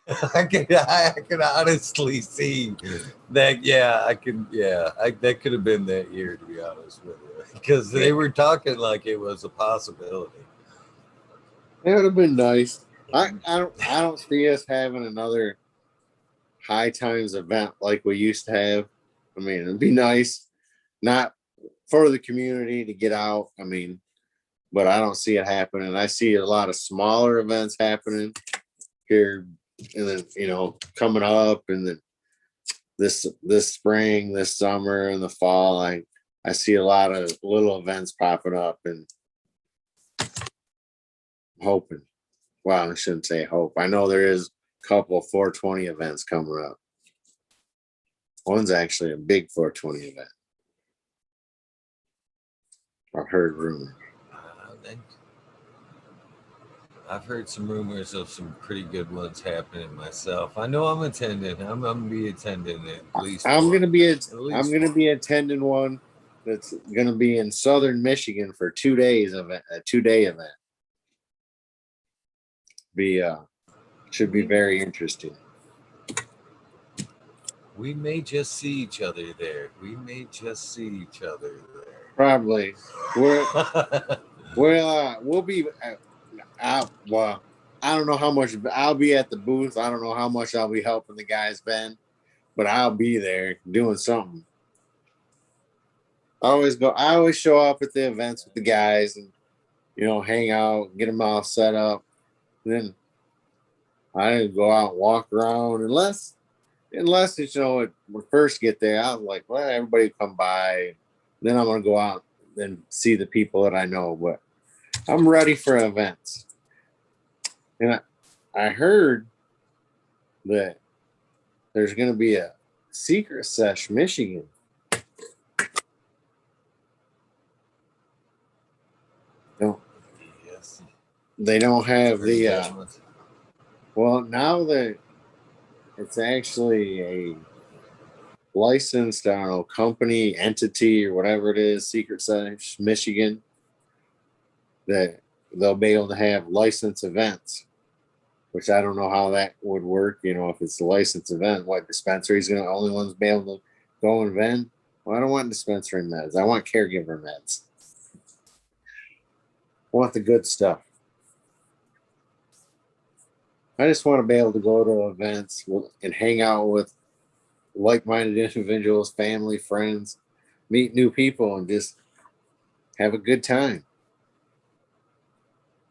I can honestly see that. Yeah, I can. Yeah, that could have been that year, to be honest with you, because Yeah, they were talking like it was a possibility. it would have been nice. I don't see us having another high times event like we used to have. I mean, it'd be nice, not for the community to get out. I mean, but I don't see it happening. I see a lot of smaller events happening here, and then coming up, and then this spring, this summer, and the fall. I see a lot of little events popping up, and I'm hoping. Well, I shouldn't say hope. I know there is a couple of 420 events coming up. One's actually a big 420 event. I've heard rumors. I've heard some rumors of some pretty good ones happening myself. I know I'm attending. I'm gonna be attending at least. I'm one. gonna be At least I'm gonna one. be attending one that's gonna be in southern Michigan for 2 days of a 2-day event. Should be very interesting. We may just see each other there. Probably. We'll be. Well, I don't know how much I'll be at the booth. I don't know how much I'll be helping the guys Ben, but I'll be there doing something. I always show up at the events with the guys and hang out, get them all set up. And then I go out and walk around unless it's when we first get there, I was like, well, everybody come by. Then I'm gonna go out and see the people that I know. But I'm ready for events. And I heard that there's gonna be a secret sesh Michigan. No. Yes. They don't have the well, now that it's actually a licensed, I don't know, company, entity, or whatever it is, Secret Sesh Michigan, that they'll be able to have licensed events, which I don't know how that would work. If it's a licensed event, what dispensary's gonna only ones be able to go and vend? Well, I don't want dispensary meds. I want caregiver meds. I want the good stuff. I just want to be able to go to events and hang out with like-minded individuals, family, friends, meet new people, and just have a good time.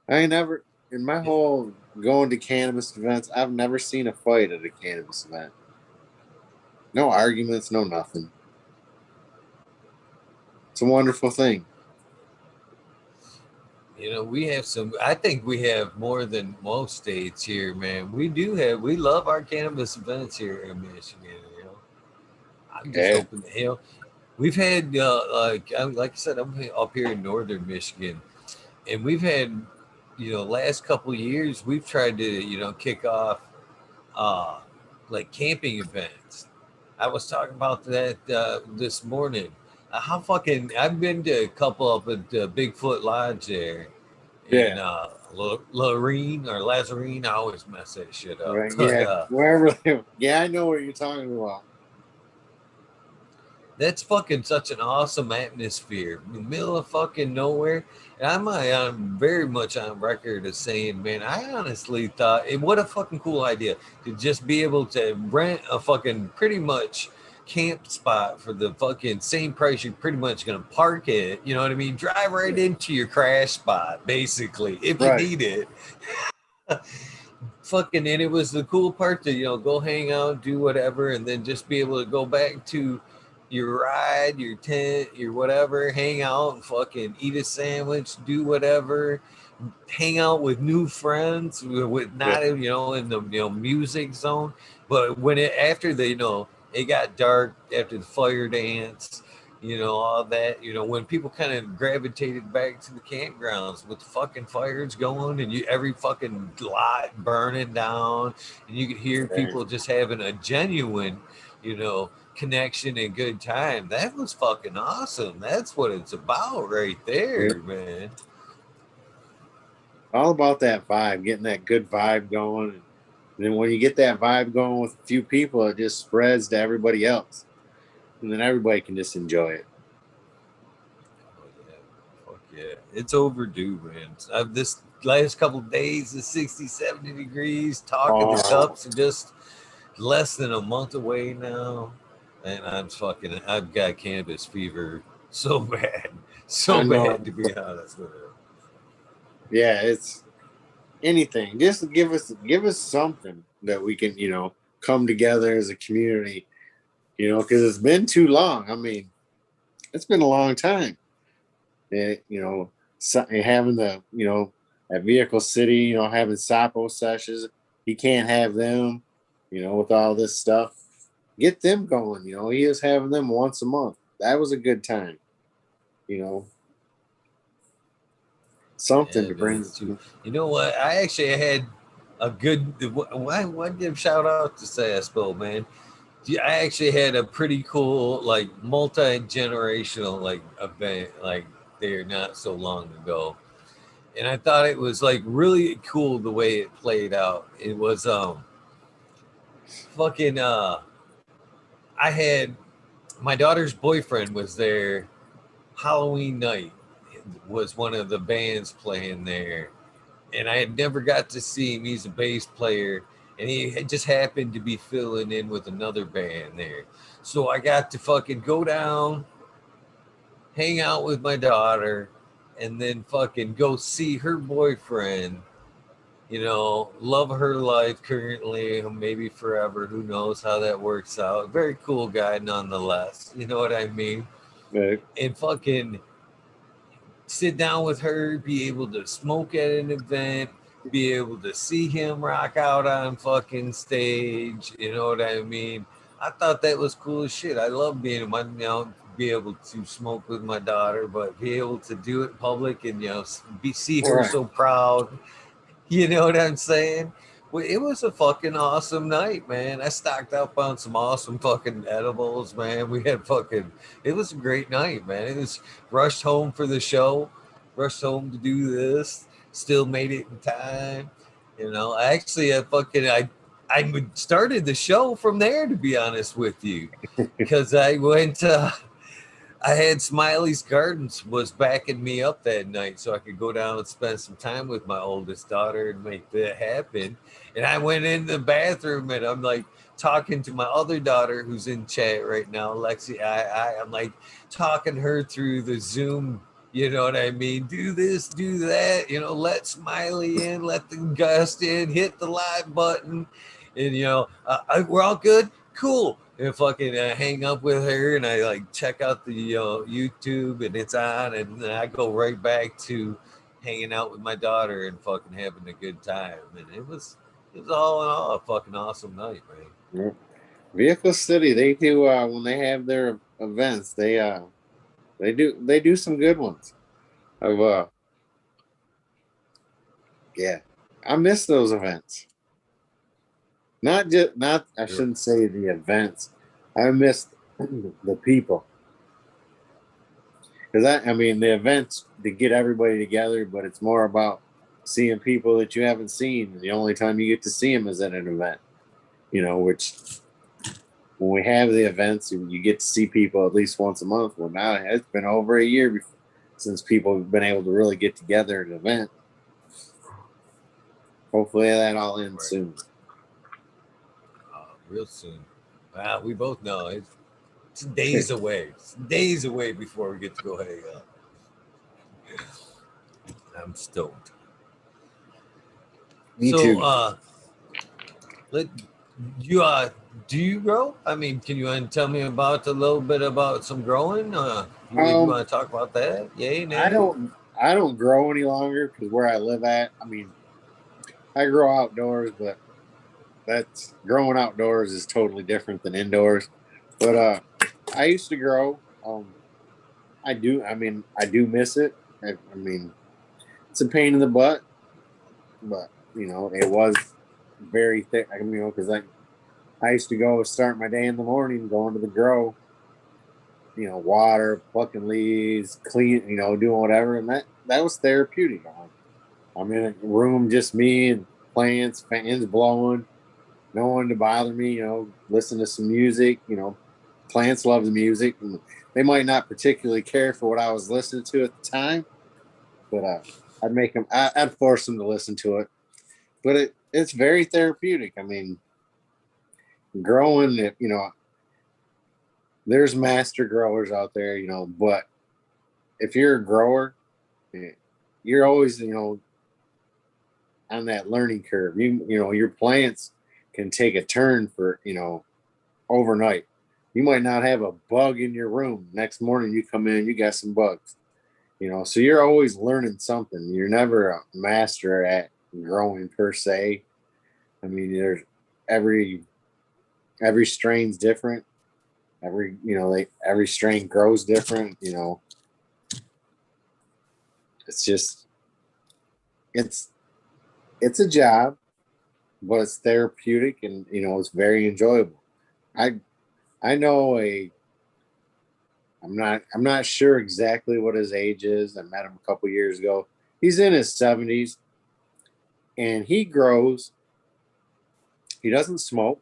I ain't never, in my whole going to cannabis events, I've never seen a fight at a cannabis event. No arguments, no nothing. It's a wonderful thing. We have I think we have more than most states here, man. We love our cannabis events here in Michigan. I'm just hoping that, we've had, like I said, I'm up here in northern Michigan, and we've had, last couple of years, we've tried to, kick off, uh, like camping events. I was talking about that this morning. I've been to a couple up at Bigfoot Lodge there in Yeah. Lorene or Lazarine. I always mess that shit up. Right. But Yeah. Wherever. Yeah, I know what you're talking about. that's fucking such an awesome atmosphere in the middle of fucking nowhere. And I'm very much on record as saying, man, I honestly thought, what a fucking cool idea to just be able to rent a fucking pretty much camp spot for the fucking same price you're pretty much going to park it. You know what I mean? Drive right into your crash spot, basically, if you need it. Fucking, and it was the cool part to, go hang out, do whatever, and then just be able to go back to your ride, your tent, your whatever, hang out and fucking eat a sandwich, do whatever, hang out with new friends with not in the music zone. But when after it got dark after the fire dance, all that, when people kind of gravitated back to the campgrounds with the fucking fires going and every fucking lot burning down, and you could hear people just having a genuine, connection and good time. That was fucking awesome. That's what it's about right there, man. All about that vibe, getting that good vibe going. And then when you get that vibe going with a few people, it just spreads to everybody else. And then everybody can just enjoy it. Oh, yeah. Fuck yeah. It's overdue, man. This last couple of days is 60, 70 degrees. Talking the cups are just less than a month away now. And I've got cannabis fever so bad. So bad, to be honest with you. Yeah, it's anything. Just give us something that we can, come together as a community, because it's been too long. I mean, it's been a long time. Having the, at Vehicle City, you know, having Sapo sessions. He can't have them, you know, with all this stuff. Get them going, you know. He is having them once a month. That was a good time, you know. Something Yeah, to man, bring. it's true. You know what? I actually had a good. Why give shout out to Saspo, man? Yeah, I actually had a pretty cool, like, multi-generational, like, event, like, there not so long ago, and I thought it was like really cool the way it played out. It was fucking I had my daughter's boyfriend was there. Halloween night was one of the bands playing there, and I had never got to see him. He's a bass player, and he had just happened to be filling in with another band there. So I got to fucking go down, hang out with my daughter, and then fucking go see her boyfriend. You know, love her life currently, maybe forever. Who knows how that works out? Very cool guy, nonetheless. You know what I mean? And fucking sit down with her, be able to smoke at an event, be able to see him rock out on fucking stage. You know what I mean? I thought that was cool as shit. I love being, be able to smoke with my daughter, but be able to do it in public and, see her Right. so proud. You know what I'm saying? Well, it was a fucking awesome night, man. I stocked up on some awesome fucking edibles, man. We had fucking, it was a great night, man. It was rushed home for the show, rushed home to do this, still made it in time. I started the show from there, to be honest with you, because I went, I had Smiley's Gardens was backing me up that night so I could go down and spend some time with my oldest daughter and make that happen. And I went in the bathroom and I'm like talking to my other daughter who's in chat right now, Lexi. I'm like talking her through the Zoom. You know what I mean? Do this, do that. Let Smiley in, let the guest in, hit the live button, and we're all good. Cool. And fucking hang up with her, and I like check out the YouTube, and it's on, and then I go right back to hanging out with my daughter and fucking having a good time. And it was all in all a fucking awesome night, man. Yeah. Vehicle City, they do when they have their events, they do some good ones. Of yeah. I miss those events. Not I You're shouldn't say the events. I miss the people. Because I mean the events to get everybody together, but it's more about seeing people that you haven't seen. The only time you get to see them is at an event, which when we have the events, you get to see people at least once a month. Well, now it's been over a year since people have been able to really get together at an event. Hopefully that all ends right. soon. Real soon. Wow, we both know it's days away. It's days away before we get to go hang out. I'm stoked. Me So, too. let you do you grow? I mean, can you tell me about a little bit about some growing? You Um, want to talk about that? Yay, I nay? don't grow any longer because where I live at, I mean, I grow outdoors, but that's growing outdoors is totally different than indoors. But I used to grow. I do miss it. I mean, it's a pain in the butt, but it was very thick. Because I used to go start my day in the morning, going to the grow, water, plucking leaves, clean, doing whatever, and that was therapeutic. I'm in a room, just me and plants, fans blowing, no one to bother me, listen to some music, plants love the music. And they might not particularly care for what I was listening to at the time, but I'd force them to listen to it. But it's very therapeutic. I mean, growing it, there's master growers out there, but if you're a grower, you're always, on that learning curve. Your plants can take a turn for, overnight. You might not have a bug in your room. Next morning you come in, you got some bugs. you know, so you're always learning something. You're never a master at growing per se. I mean, there's every strain's different. Every strain grows different. You know, it's just it's it's a job, but it's therapeutic, and you know, it's very enjoyable. I I know a I'm not sure exactly what his age is. I met him a couple years ago. He's in his 70s, and he grows. He doesn't smoke,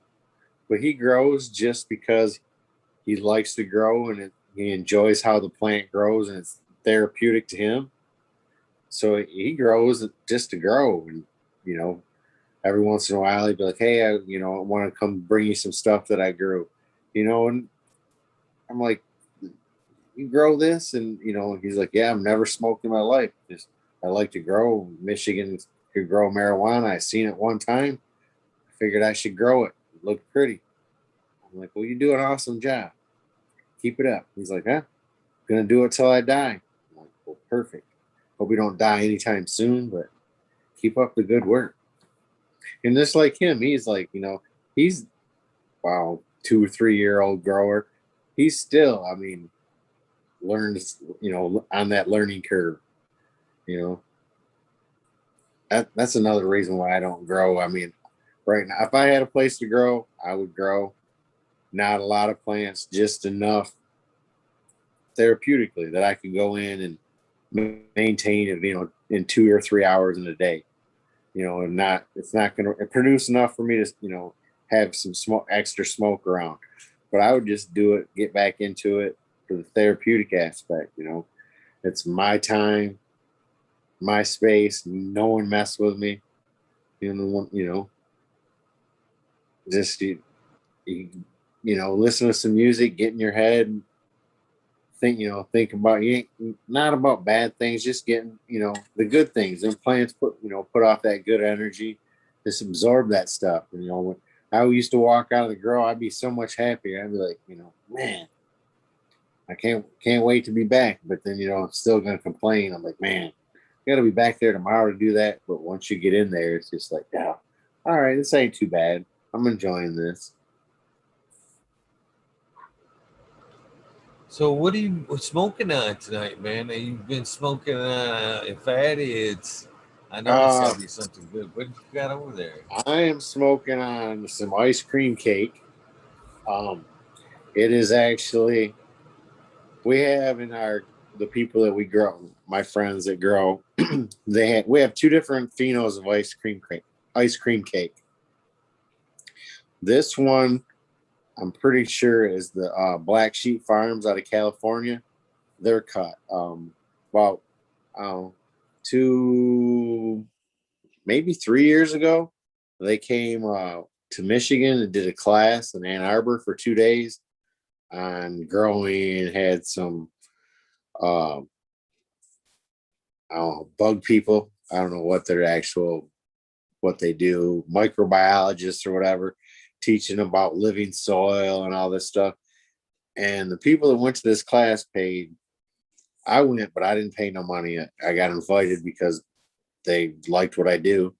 but he grows just because he likes to grow, and he enjoys how the plant grows, and it's therapeutic to him. So he grows just to grow, and you know, every once in a while he'd be like, "Hey, I want to come bring you some stuff that I grew," you know, and I'm like, "You grow this?" And you know, he's like, "Yeah, I've never smoked in my life. Just I like to grow. Michigan could grow marijuana. I seen it one time. I figured I should grow it. It looked pretty." I'm like, "Well, you do an awesome job. Keep it up." He's like, "Huh? Gonna do it till I die." I'm like, "Well, perfect. Hope we don't die anytime soon, but keep up the good work." And just like him, he's like, you know, he's wow, 2 or 3 year old grower. He's still, I mean, learns, you know, on that learning curve. You know, that's another reason why I don't grow. I mean, right now, if I had a place to grow, I would grow. Not a lot of plants, just enough therapeutically that I could go in and maintain it, you know, in 2 or 3 hours in a day. You know, and not it's not going to produce enough for me to, you know, have some extra smoke around. But I would just do it, get back into it for the therapeutic aspect. You know, it's my time, my space. No one mess with me. You know, just you, you know, listen to some music, get in your head, think about you ain't not about bad things, just getting, you know, the good things. And plants put off that good energy, just absorb that stuff. And you know, when I used to walk out of the grow, I'd be so much happier. I'd be like, you know, man, I can't wait to be back. But then, you know, I'm still gonna complain. I'm like, man, I gotta be back there tomorrow to do that. But once you get in there, it's just like, yeah, all right, this ain't too bad. I'm enjoying this. So what are you smoking on tonight, man? You've been smoking fatty. I know it's Uh gotta be something good. What you got over there? I am smoking on some ice cream cake. Um, it is actually we have in our the people that we grow, my friends that grow, we have two different phenos of ice cream cake. This one I'm pretty sure is the Black Sheep Farms out of California. They're cut about um, 2 maybe 3 years ago. They came to Michigan and did a class in Ann Arbor for 2 days on growing. Had some um, I don't know, bug people. I don't know what they do, microbiologists or whatever, teaching about living soil and all this stuff. And the people that went to this class paid. I went, but I didn't pay no money. I got invited because they liked what I do.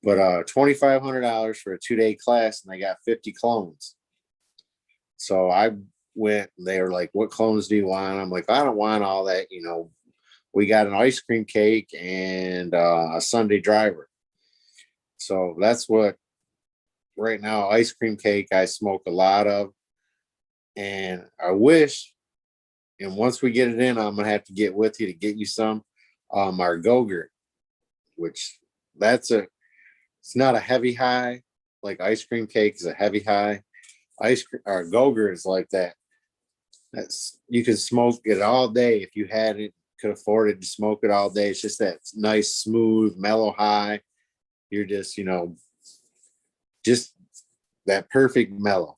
But $2,500 for a 2 day class, and they got 50 clones. So I went. They were like, "What clones do you want?" I'm like, "I don't want all that. You know, we got an ice cream cake and a Sunday driver." So that's what right now, ice cream cake I smoke a lot of. And I wish, and once we get it in, I'm gonna have to get with you to get you some our Gogurt, which that's a it's not a heavy high like ice cream cake is a heavy high. Ice cream or Gogurt is like that. That's you can smoke it all day if you had it, could afford it to smoke it all day. It's just that nice, smooth, mellow high. You're just, you know, just that perfect mellow.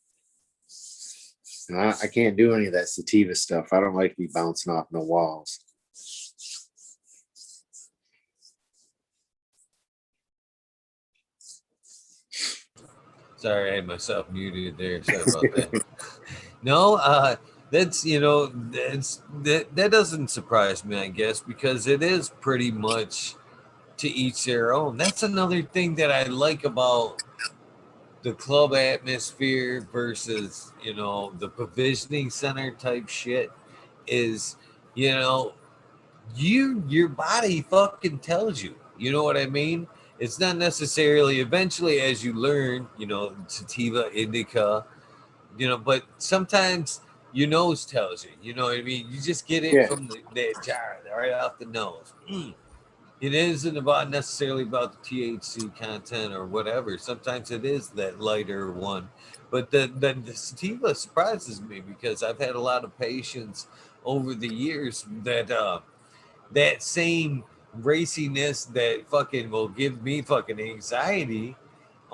And I can't do any of that sativa stuff. I don't like to be bouncing off no walls. Sorry, I had myself muted there. Sorry about that. No, that's that doesn't surprise me, I guess, because it is pretty much to each their own. That's another thing that I like about the club atmosphere versus the provisioning center type shit is you know your body fucking tells you. You know what I mean? It's not necessarily eventually as you learn, sativa, indica, but sometimes your nose tells you. You know what I mean? You just get it Yeah, from the jar right off the nose. It isn't about necessarily about the THC content or whatever. Sometimes it is that lighter one, but the sativa surprises me because I've had a lot of patients over the years that same raciness that fucking will give me fucking anxiety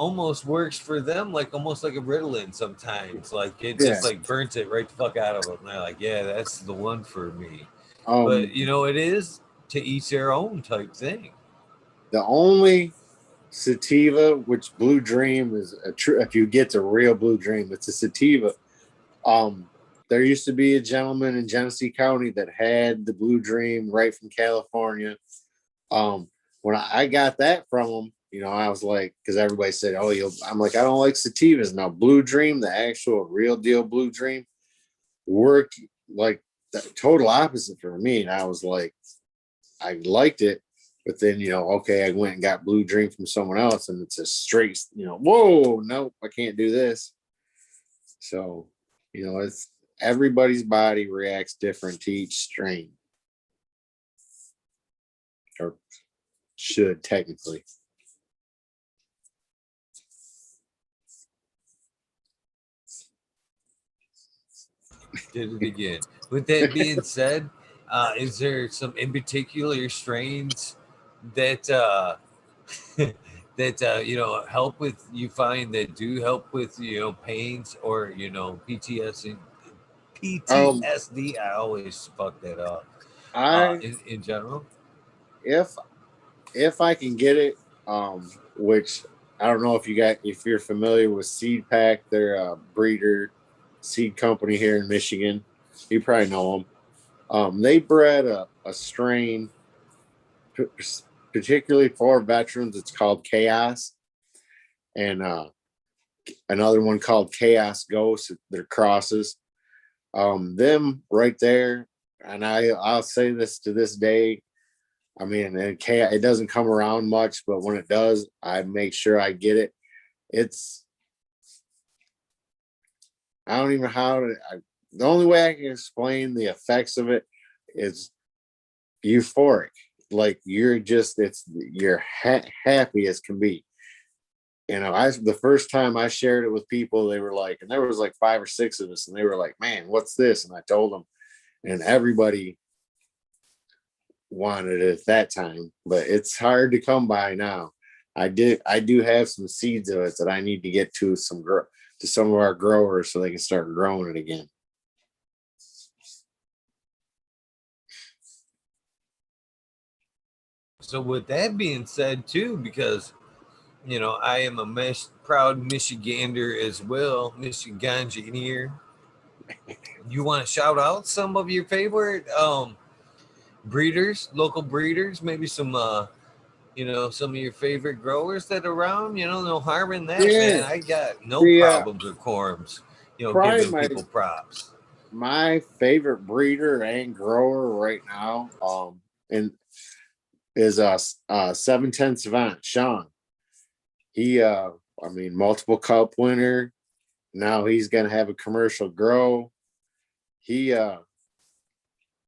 almost works for them, like almost like a Ritalin sometimes. Like it yeah. just like burns it right the fuck out of them. And they're like, yeah, that's the one for me. But Um, it is to each their own type thing. the only sativa, which Blue Dream is a true. If you get to real Blue Dream, it's a sativa. Um, there used to be a gentleman in Genesee County that had the Blue Dream right from California. When I got that from him, I was like, because everybody said, "Oh, I'm like, I don't like sativas." Now, Blue Dream, the actual real deal Blue Dream, worked like the total opposite for me, and I was like, I liked it, but then okay, I went and got Blue Dream from someone else, and it's a straight, whoa, nope, I can't do this. So, it's everybody's body reacts different to each strain, or should technically. Did it again. With that being said, is there some in particular strains that that help with you find that do help with pains or PTSD? Um, PTSD. I always fuck that up. I In general. if I can get it, which I don't know if you're familiar with Seed Pack, they're a breeder seed company here in Michigan. You probably know them. They bred a strain particularly for veterans. It's called Chaos, and another one called Chaos Ghost. They're crosses. Them right there, and I'll say this to this day. I mean, it doesn't come around much, but when it does, I make sure I get it. It's I don't even know how to. The only way I can explain the effects of it is euphoric. Like you're happy as can be. The first time I shared it with people, they were like, and there was like 5 or 6 of us, and they were like, "Man, what's this?" And I told them, and everybody wanted it at that time, but it's hard to come by now. I do have some seeds of it that I need to get to some of our growers so they can start growing it again. So with that being said, too, because I am a proud Michigander as well, Michiganger. You want to shout out some of your favorite breeders, local breeders, maybe some some of your favorite growers that are around. No harm in that, Yeah, man. I got no the problems with quorums. probably Giving people props. my favorite breeder and grower right now, and is 710 Savant Sean. He I mean, multiple cup winner. Now he's gonna have a commercial grow. He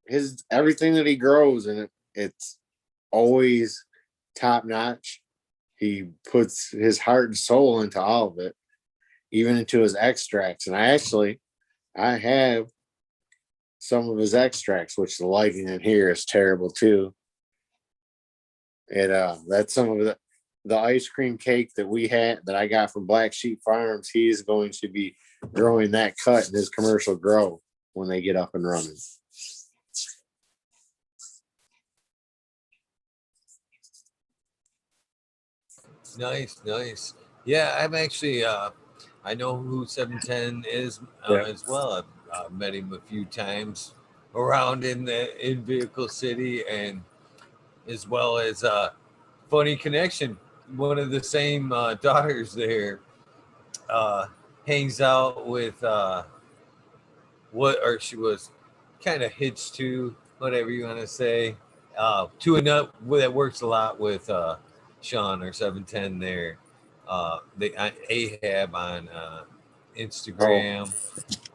his everything that he grows, and it's always top notch. He puts his heart and soul into all of it, even into his extracts. And I have some of his extracts, which the lighting in here is terrible too. And that's some of the ice cream cake that I got from Black Sheep Farms. He's going to be growing that cut in his commercial grow when they get up and running. Nice, nice. Yeah, I'm actually. I know who 710 is Yeah. as well. Met him a few times around in Vehicle City, and as well as funny connection. One of the same daughters there uh, hangs out with or she was kind of hitched to, whatever you want to say, to another that works a lot with Sean or 710 there. They Ahab on Oh, Instagram,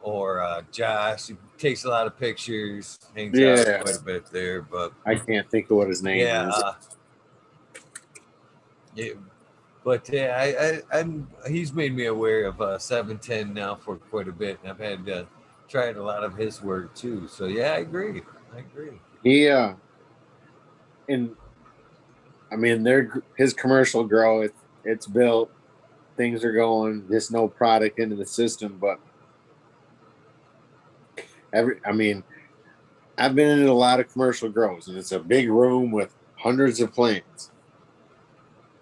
or Josh. He takes a lot of pictures, hangs out yeah. quite a bit there. But I can't think of what his name yeah, is. yeah, but yeah, I'm he's made me aware of 710 now for quite a bit, and I've had tried a lot of his work too. So yeah, I agree. I agree. He and I mean, his commercial grow. It's built. Things are going. Just no product into the system, but I mean, I've been in a lot of commercial grows, and it's a big room with hundreds of plants.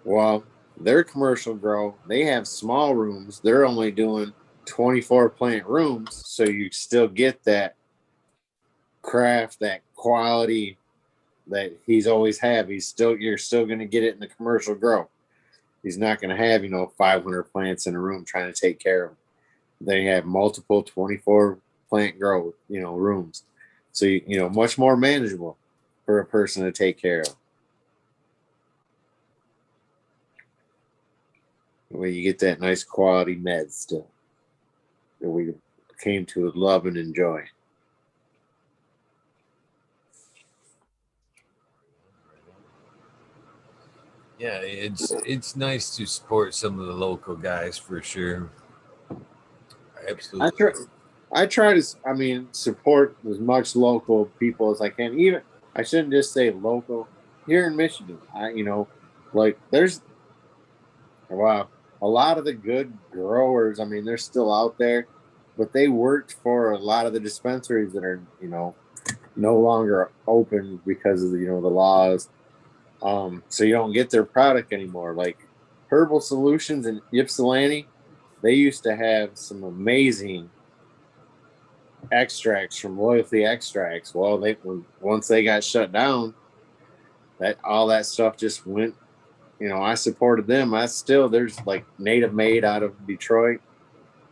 Well, their commercial grow, they have small rooms. They're only doing 24 plant rooms, so you still get that craft, that quality that he's always have. You're still going to get it in the commercial grow. He's not going to have 500 plants in a room trying to take care of them. They have multiple 24 plant grow rooms, so much more manageable for a person to take care of. Where you get that nice quality med still that we came to love and enjoy. Yeah, it's nice to support some of the local guys for sure. I try, Absolutely. I try to, support as much local people as I can. Even I shouldn't just say local here in Michigan. Like there's wow, a lot of the good growers. They're still out there, but they worked for a lot of the dispensaries that are no longer open because of the laws. So you don't get their product anymore. Like Herbal Solutions in Ypsilanti, they used to have some amazing extracts from Loyalty Extracts. Well, once they got shut down, that all that stuff just went. I supported them. There's like Native Made out of Detroit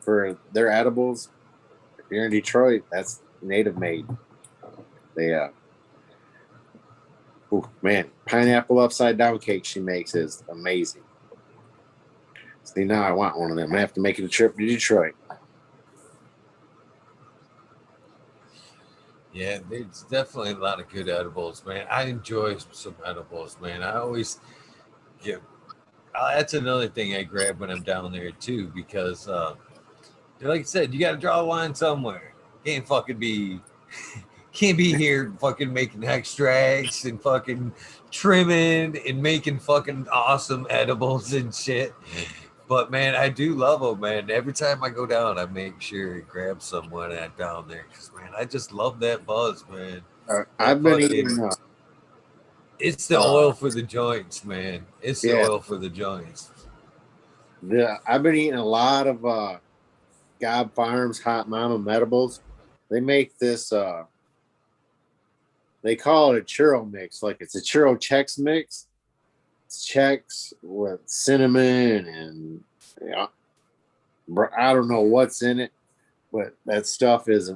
for their edibles. If you're in Detroit, that's Native Made. They oh man, pineapple upside down cake she makes is amazing. See, now I want one of them. I have to make it a trip to Detroit. Yeah, there's definitely a lot of good edibles, man. I enjoy some edibles, man. I always get. That's another thing I grab when I'm down there too, because like I said, you got to draw a line somewhere. Can't be here fucking making extracts and fucking trimming and making fucking awesome edibles and shit. But man, I do love them, man. Every time I go down, I make sure to grab someone at down there, because man, I just love that buzz, man. That I've been fucking, eating. it's the oil for the joints, man. It's the Yeah, oil for the joints. I've been eating a lot of Gob Farms Hot Mama Medibles. They make this. They call it a churro mix. Like it's a churro Chex mix. It's Chex with cinnamon and I don't know what's in it, but that stuff it's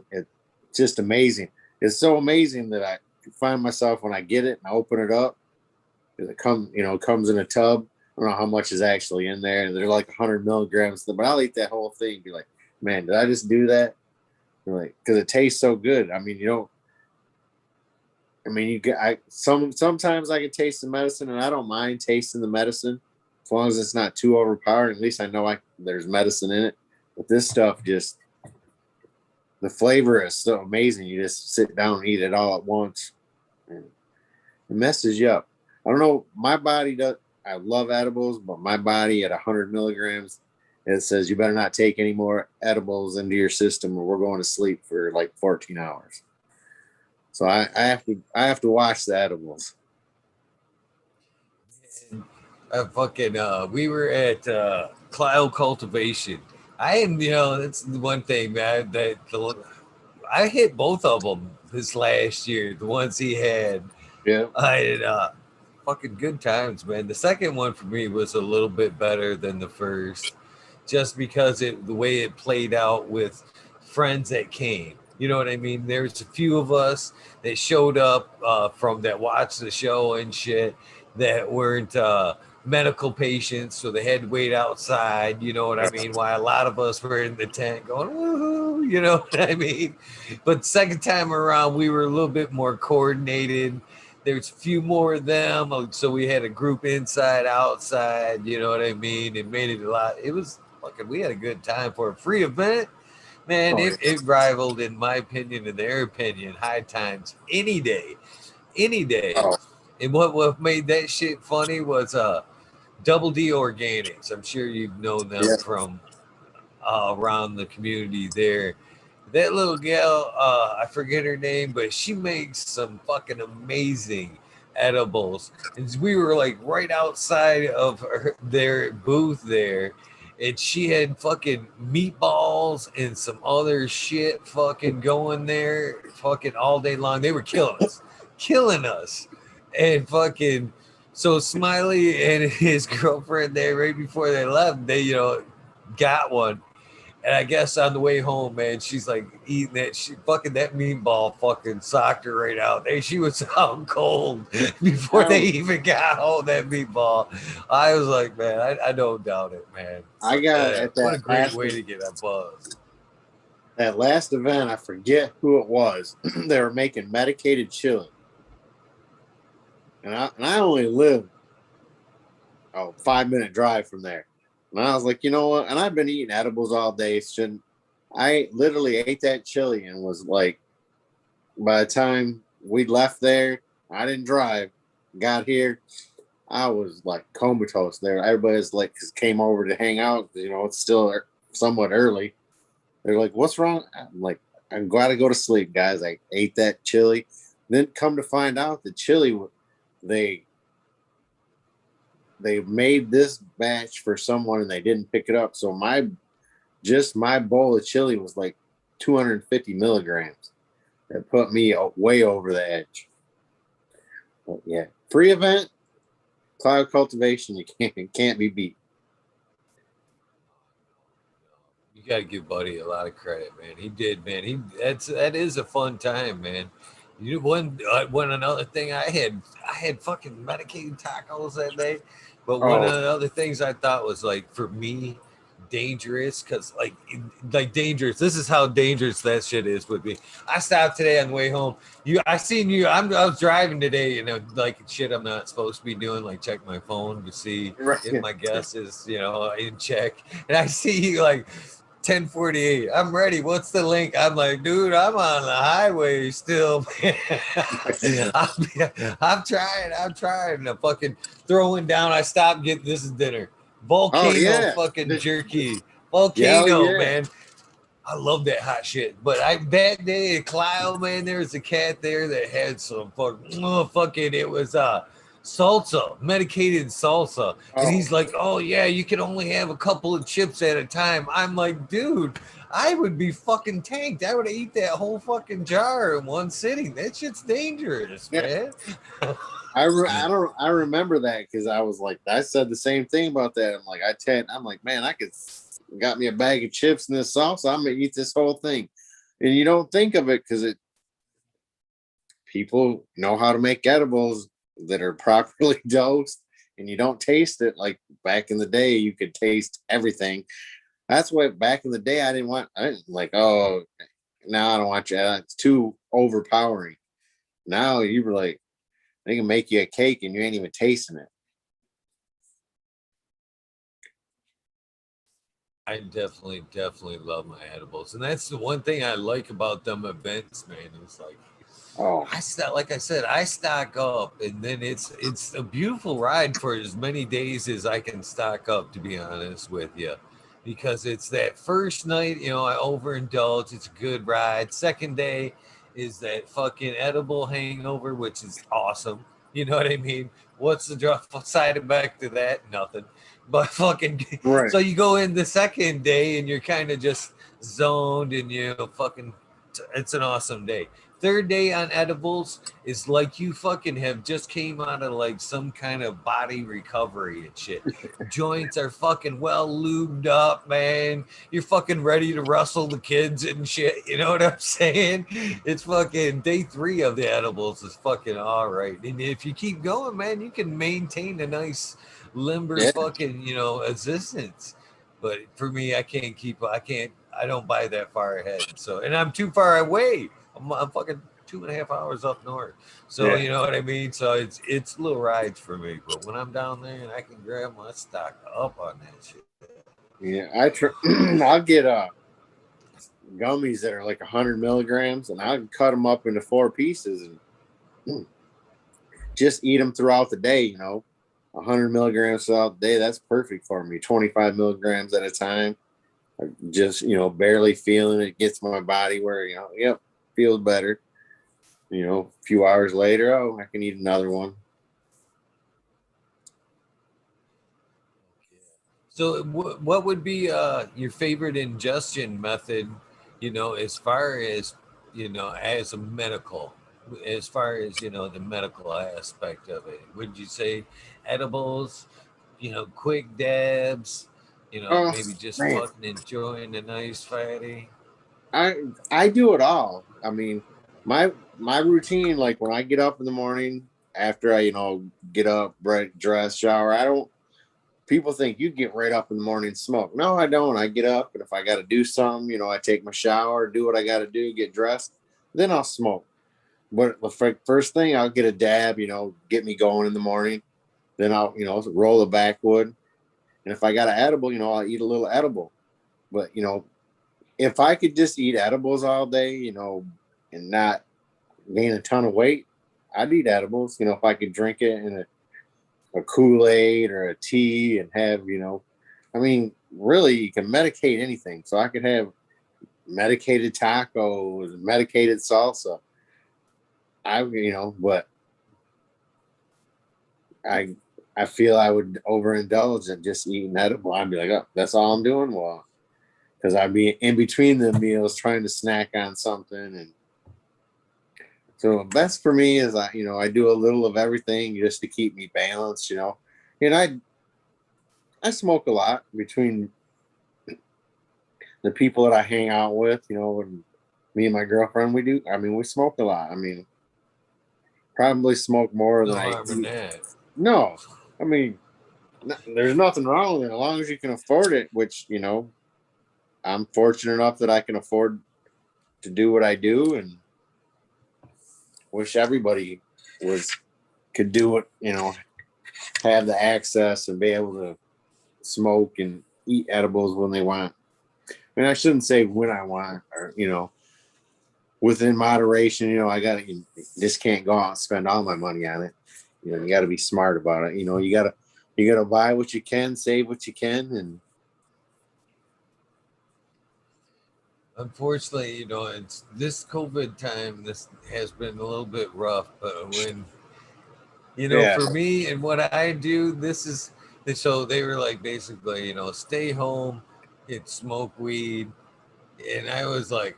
just amazing. It's so amazing that I find myself when I get it and I open it up. It comes in a tub. I don't know how much is actually in there, and they're like 100 milligrams. But I'll eat that whole thing and be like, man, did I just do that? Like, because it tastes so good. You don't. You get. Sometimes I can taste the medicine, and I don't mind tasting the medicine as long as it's not too overpowering. At least I know there's medicine in it. But this stuff just the flavor is so amazing. You just sit down and eat it all at once, and it messes you up. I don't know. My body does. I love edibles, but my body at 100 milligrams, it says you better not take any more edibles into your system, or we're going to sleep for like 14 hours. So I have to watch the edibles. And we were at Cloud Cultivation. I am, that's the one thing, man, that I hit both of them this last year. The ones he had, Yeah. I had fucking good times, man. The second one for me was a little bit better than the first, just because the way it played out with friends that came. You know what I mean? There's a few of us that showed up from that watched the show and shit that weren't medical patients, so they had to wait outside. You know what I mean? While a lot of us were in the tent going woohoo. You know what I mean? But second time around, we were a little bit more coordinated. There's a few more of them, so we had a group inside, outside. You know what I mean? It made it a lot. It was fucking. We had a good time for a free event. Man, Oh, it rivaled, in my opinion, in their opinion, high times any day, any day. oh, And what made that shit funny was Double D Organics. I'm sure you've known them yeah. from around the community there. That little gal, I forget her name, but she makes some fucking amazing edibles. And we were like right outside of their booth there. And she had fucking meatballs and some other shit fucking going there fucking all day long. They were killing us. And fucking, so Smiley and his girlfriend there, right before they left, they, got one. And I guess on the way home, man, she's like eating that shit. Fucking that meatball fucking socked her right out. Hey, she was out cold before they even got home, that meatball. I was like, man, I don't doubt it, man. I got at What a that great way to get a buzz. that last event. I forget who it was. They were making medicated chili, and I only live 5-minute drive from there. And I was like, you know what? And I've been eating edibles all day. Shouldn't I literally ate that chili and was like, by the time we left there, I didn't drive. Got here, I was like comatose there. Everybody's like, came over to hang out. It's still somewhat early. They're like, what's wrong? I'm like, I'm glad to go to sleep, guys. I ate that chili. Then come to find out the chili, they made this batch for someone and they didn't pick it up. So my bowl of chili was like 250 milligrams. That put me way over the edge. But yeah, free event, cloud cultivation, you can't be beat. You got to give Buddy a lot of credit, man. He did, man. That is a fun time, man. One another thing I had fucking medicated tacos that day, but one of Oh, the other things I thought was like for me dangerous because like dangerous. This is how dangerous that shit is with me. I stopped today on the way home. I seen you. I was driving today, like shit I'm not supposed to be doing, like check my phone to see right. if my guess is in check, and I see you like 10:48. I'm ready. What's the link? I'm like, dude, I'm on the highway still. I'm trying to fucking throwing down. I stopped getting this is dinner. Oh Volcano yeah. fucking jerky. Yeah, Volcano, yeah. man. I love that hot shit. But that day at Clio, man, there was a cat there that had some fucking it was salsa, medicated salsa. And Oh, he's like, oh yeah, you can only have a couple of chips at a time. I'm like, dude, I would be fucking tanked. I would eat that whole fucking jar in one sitting. That shit's dangerous, yeah. man. I remember that because I was like, I said the same thing about that. I'm like, man, I could got me a bag of chips and this salsa. I'm gonna eat this whole thing. And you don't think of it because people know how to make edibles that are properly dosed, and you don't taste it like back in the day. You could taste everything. That's why back in the day I didn't like, oh, now I don't want you. It's too overpowering. Now you were like, they can make you a cake and you ain't even tasting it. I definitely love my edibles, and that's the one thing I like about them events, man. It's like Oh, like I said, I stock up, and then it's a beautiful ride for as many days as I can stock up. To be honest with you, because it's that first night, I overindulge. It's a good ride. Second day is that fucking edible hangover, which is awesome. You know what I mean? What's the side effect to that? Nothing. But fucking, right. so you go in the second day and you're kind of just zoned and fucking it's an awesome day. Third day on edibles is like you fucking have just came out of like some kind of body recovery and shit. Joints are fucking well lubed up, man. You're fucking ready to wrestle the kids and shit. You know what I'm saying? It's fucking day 3 of the edibles is fucking all right. And if you keep going, man, you can maintain a nice limber Yeah. fucking, existence. But for me, I don't buy that far ahead. So, and I'm too far away. I'm fucking 2.5 hours up north. So, Yeah. you know what I mean? So it's little rides for me. But when I'm down there and I can grab my stock up on that shit. Yeah. I'll get gummies that are like 100 milligrams, and I can cut them up into 4 pieces and just eat them throughout the day. 100 milligrams throughout the day. That's perfect for me. 25 milligrams at a time. Just barely feeling it. Gets my body where yep, feels better. A few hours later, I can eat another one. So, what would be your favorite ingestion method? As far as as a medical, as far as the medical aspect of it, would you say edibles? Quick dabs. Oh Maybe just man, fucking enjoying a nice fatty. I do it all. I mean, my routine, like when I get up in the morning after I get up, dress, shower. I don't. People think you get right up in the morning and smoke. No, I don't. I get up, and if I got to do something, I take my shower, do what I got to do, get dressed, then I'll smoke. But the first thing, I'll get a dab, get me going in the morning. Then I'll, roll a backwood. And if I got an edible, I'll eat a little edible. But, if I could just eat edibles all day, and not gain a ton of weight, I'd eat edibles. If I could drink it in a Kool-Aid or a tea and have, I mean, really, you can medicate anything. So I could have medicated tacos, medicated salsa. But I I feel I would overindulge and just eating edible. I'd be like, oh, that's all I'm doing. Well, because I'd be in between the meals trying to snack on something, and so best for me is I do a little of everything just to keep me balanced. And I smoke a lot between the people that I hang out with. And me and my girlfriend, we smoke a lot. I mean, probably smoke more No than I harm in eat. that. No, I mean, there's nothing wrong with it as long as you can afford it, which, I'm fortunate enough that I can afford to do what I do, and wish everybody was could do it, have the access and be able to smoke and eat edibles when they want. I mean, I shouldn't say when I want, or, within moderation. You just can't go out and spend all my money on it. You got to be smart about it. You got to buy what you can, save what you can, and Unfortunately, it's this COVID time. This has been a little bit rough, but when yeah, for me and what I do, this is so they were like basically, stay home, smoke weed, and I was like,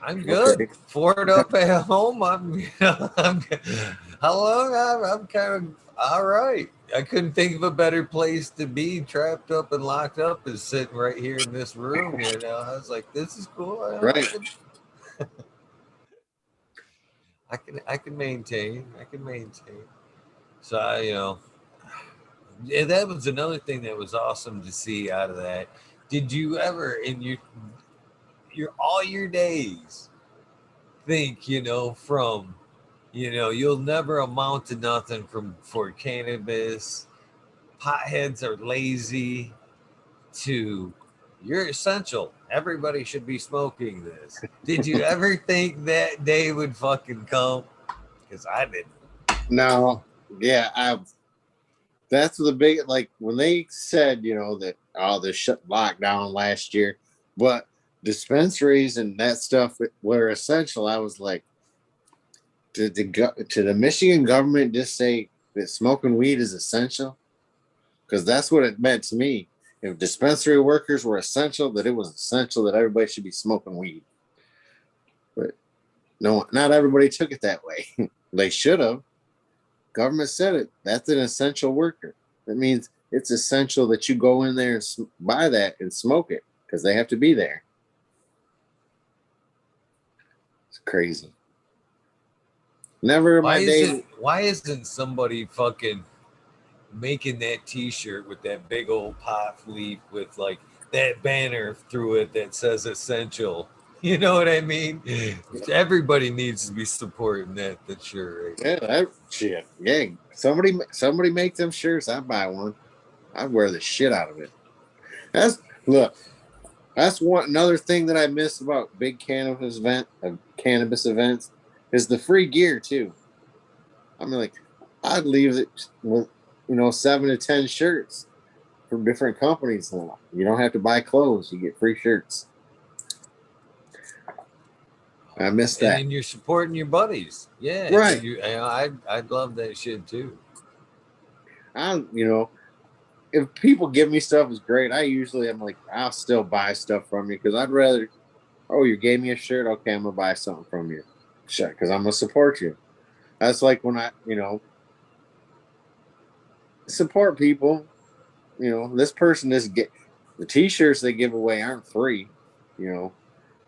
I'm good. okay, Ford up at home. I'm how long I'm kind of all right. I couldn't think of a better place to be trapped up and locked up as sitting right here in this room. I was like, this is cool. right, I can maintain. I can maintain. So yeah, that was another thing that was awesome to see out of that. Did you ever in your all your days think from you'll never amount to nothing from for cannabis, potheads are lazy, to you're essential, everybody should be smoking this? Did you ever think that day would fucking come? Because I didn't. now, yeah, that's the big, like when they said, that they shut lockdown last year, but dispensaries and that stuff were essential. I was like, did the Michigan government just say that smoking weed is essential? Because that's what it meant to me. if dispensary workers were essential, that it was essential that everybody should be smoking weed. But no, not everybody took it that way. They should have. Government said it. That's an essential worker. That means it's essential that you go in there and buy that and smoke it because they have to be there. It's crazy. Never in my day. Why isn't somebody fucking making that T-shirt with that big old pot leaf with like that banner through it that says essential? You know what I mean? Everybody needs to be supporting that shirt. Right? Yeah, that shit. Yeah, somebody make them shirts. I'd buy one. I'd wear the shit out of it. That's one another thing that I miss about big cannabis events is the free gear too. I mean, like I'd leave it with 7 to 10 shirts from different companies. You don't have to buy clothes; you get free shirts. I miss that. And then you're supporting your buddies. Yeah, right. I'd love that shit too. If people give me stuff, it's great. I'm like, I'll still buy stuff from you because I'd rather. Oh, you gave me a shirt. Okay, I'm gonna buy something from you. Sure, because I'm gonna support you. That's like when I, support people. This person is the T-shirts they give away aren't free.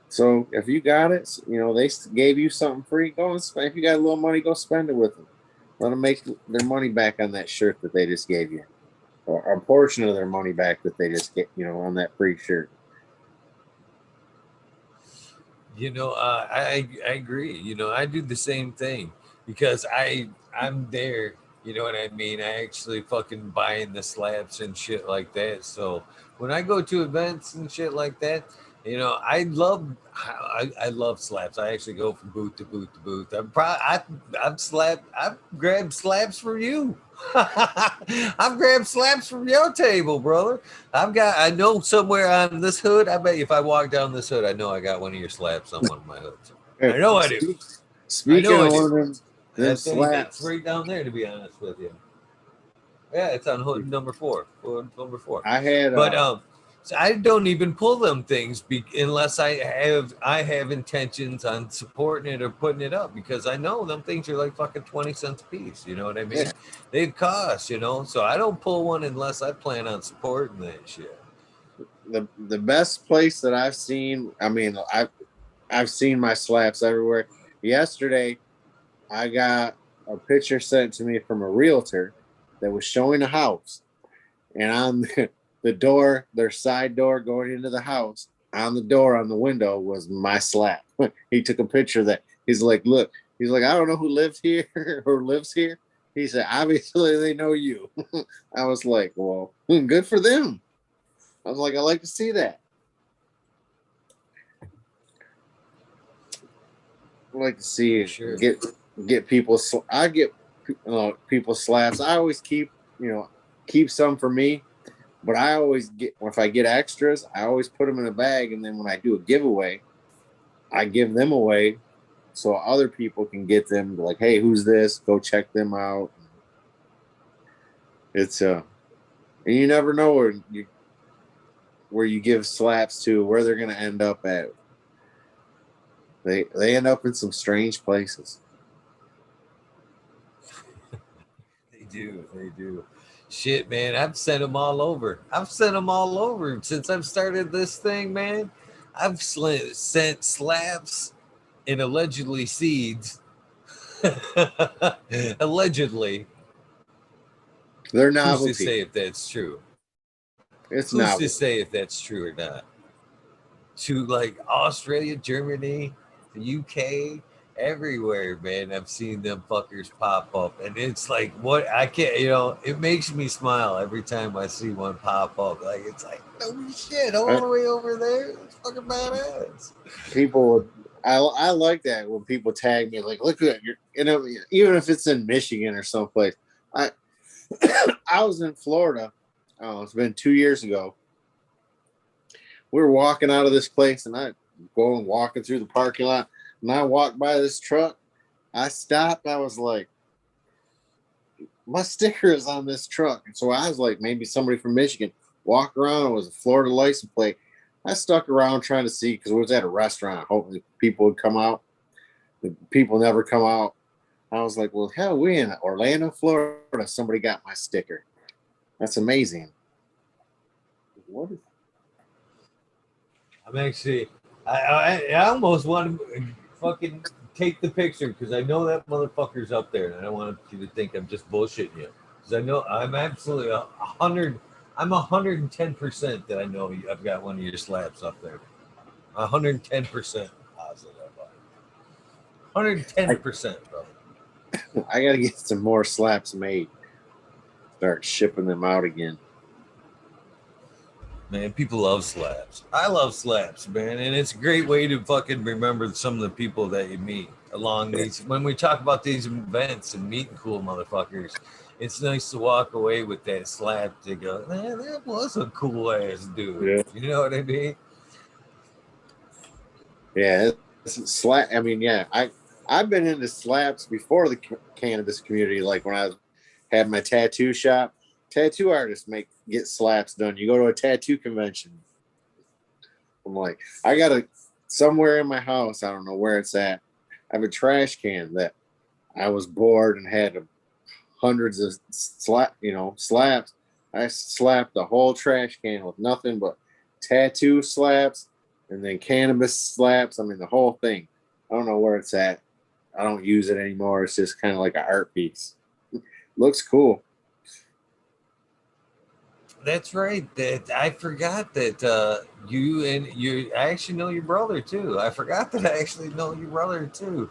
So if you got it, they gave you something free. Go and spend. If you got a little money, go spend it with them. Let them make their money back on that shirt that they just gave you, or a portion of their money back that they just get, on that free shirt. I agree. I do the same thing because I'm there. You know what I mean? I actually fucking buying the slabs and shit like that. So when I go to events and shit like that, I love slabs. I actually go from booth to booth to booth. I've grabbed slabs for you. I've grabbed slabs from your table, brother. I know somewhere on this hood. I bet if I walk down this hood, I know I got one of your slabs on one of my hoods. I know I do. Speaking of one of them slabs, it's right down there. To be honest with you, yeah, it's on hood number 4. Number 4. I had, so I don't even pull them things unless I have intentions on supporting it or putting it up because I know them things are like fucking 20 cents a piece. You know what I mean? Yeah. They cost, so I don't pull one unless I plan on supporting that shit. The best place that I've seen, I mean, I've seen my slabs everywhere. Yesterday, I got a picture sent to me from a realtor that was showing a house, and on the door, their side door going into the house, on the door on the window was my slab. He took a picture of that. He's like, look, he's like, I don't know who lives here or lives here. He said, obviously they know you. I was like, well, good for them. I was like, I like to see that. I like to see sure. get people. I get people slabs. I always keep some for me. But I always if I get extras, I always put them in a bag. And then when I do a giveaway, I give them away so other people can get them. Like, hey, who's this? Go check them out. It's and you never know where you give slaps to, where they're going to end up at. They end up in some strange places. They do. Shit, man, I've sent them all over. Since I've started this thing, man. I've sent slabs and allegedly seeds. Allegedly. They're novelty. Who's to say if that's true? Who's to say if that's true or not? To like Australia, Germany, the UK, everywhere, man. I've seen them fuckers pop up, and it's like, what I can't, it makes me smile every time I see one pop up. Like, it's like, no shit, all the way over there. It's fucking badass. People, I like that when people tag me, like, look at even if it's in Michigan or someplace. I was in Florida. Oh, it's been 2 years ago. We were walking out of this place, and I go and walking through the parking lot, and I walked by this truck. I stopped. I was like, my sticker is on this truck. And so I was like, maybe somebody from Michigan. walk around. It was a Florida license plate. I stuck around trying to see because we was at a restaurant, hoping people would come out. The people never come out. I was like, well, hell, we in Orlando, Florida. Somebody got my sticker. That's amazing. What is? I'm actually, I almost want to fucking take the picture because I know that motherfucker's up there, and I don't want you to think I'm just bullshitting you. Because I know I'm absolutely 100. I'm 110% that I know I've got one of your slabs up there. 110% positive. 110%, bro. I got to get some more slaps made. Start shipping them out again. Man, people love slabs. I love slabs, man, and it's a great way to fucking remember some of the people that you meet along these. When we talk about these events and meeting cool motherfuckers, it's nice to walk away with that slab to go, man, that was a cool ass dude. Yeah. You know what I mean? Yeah, it's slap. I mean, yeah, I've been into slaps before the cannabis community. Like when I had my tattoo shop, tattoo artists get slaps done. You go to a tattoo convention. I'm like, I got a somewhere in my house. I don't know where it's at. I have a trash can that I was bored and had hundreds of slaps. I slapped the whole trash can with nothing but tattoo slaps and then cannabis slaps. I mean, the whole thing. I don't know where it's at. I don't use it anymore. It's just kind of like an art piece. Looks cool. That's right. That I forgot that I actually know your brother too. I forgot that I actually know your brother too.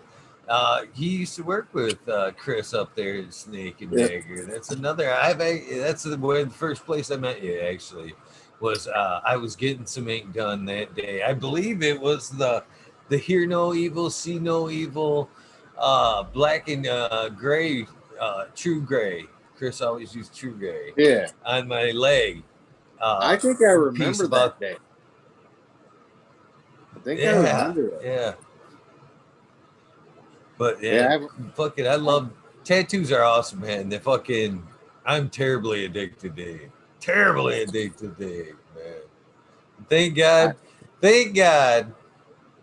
He used to work with Chris up there in Snake and Yeah. Dagger. That's another. That's the first place I met you. Actually, was I was getting some ink done that day. I believe it was the Hear No Evil, See No Evil, black and gray, true gray. Chris always used true gray Yeah. on my leg. I think I Piece remember about that day. I think I yeah, remember it. yeah. But yeah, Yeah. fucking, I love tattoos are awesome, man. They fucking, I'm terribly addicted to it. Terribly addicted to it, man. Thank I, God, thank God,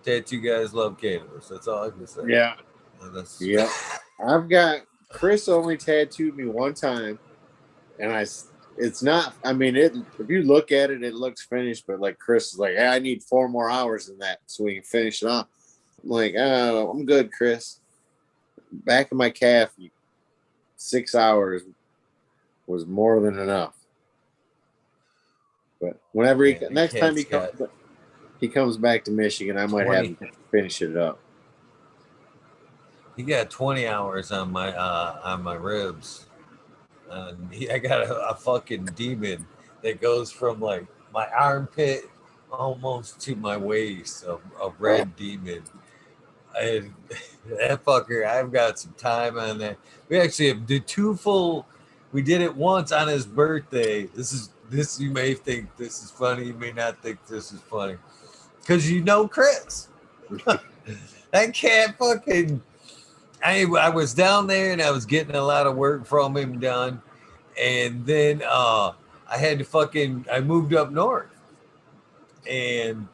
tattoo guys love cannabis. That's all I can say. yeah. And that's Yep. I've got Chris only tattooed me one time, and it's not. I mean, if you look at it, it looks finished, but like Chris is like, hey, I need 4 more hours in that so we can finish it off. I'm like, oh, I'm good, Chris. Back of my calf, 6 hours was more than enough. But whenever man, the next time cat's got he comes back to Michigan, I might have 20. him finish it up. He got 20 hours on my ribs. I got a fucking demon that goes from like my armpit almost to my waist, a Oh, red demon. And that fucker, I've got some time on that. We actually have did two full. We did it once on his birthday. This you may think this is funny. You may not think this is funny because you know Chris. That cat fucking. I was down there and I was getting a lot of work from him done, and then I had to fucking. I moved up north, and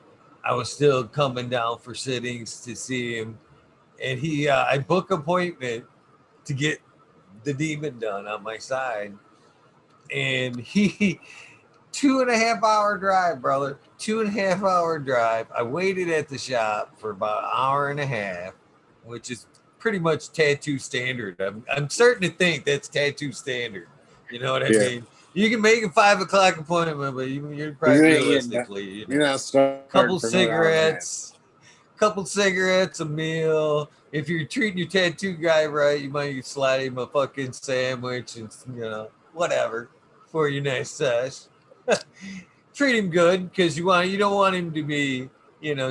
I was still coming down for sittings to see him, and I book appointment to get the demon done on my side, and he 2.5 hour drive, brother. 2.5 hour drive. I waited at the shop for about an hour and a half, which is pretty much tattoo standard. I'm starting to think that's tattoo standard. You know what I yeah. mean? You can make a 5 o'clock appointment, but you're You probably ain't getting. realistically, You're not starting couple for another hour and a half. cigarettes, a meal. If you're treating your tattoo guy right, you might slide him a fucking sandwich and whatever for your next sesh. Treat him good because you don't want him to be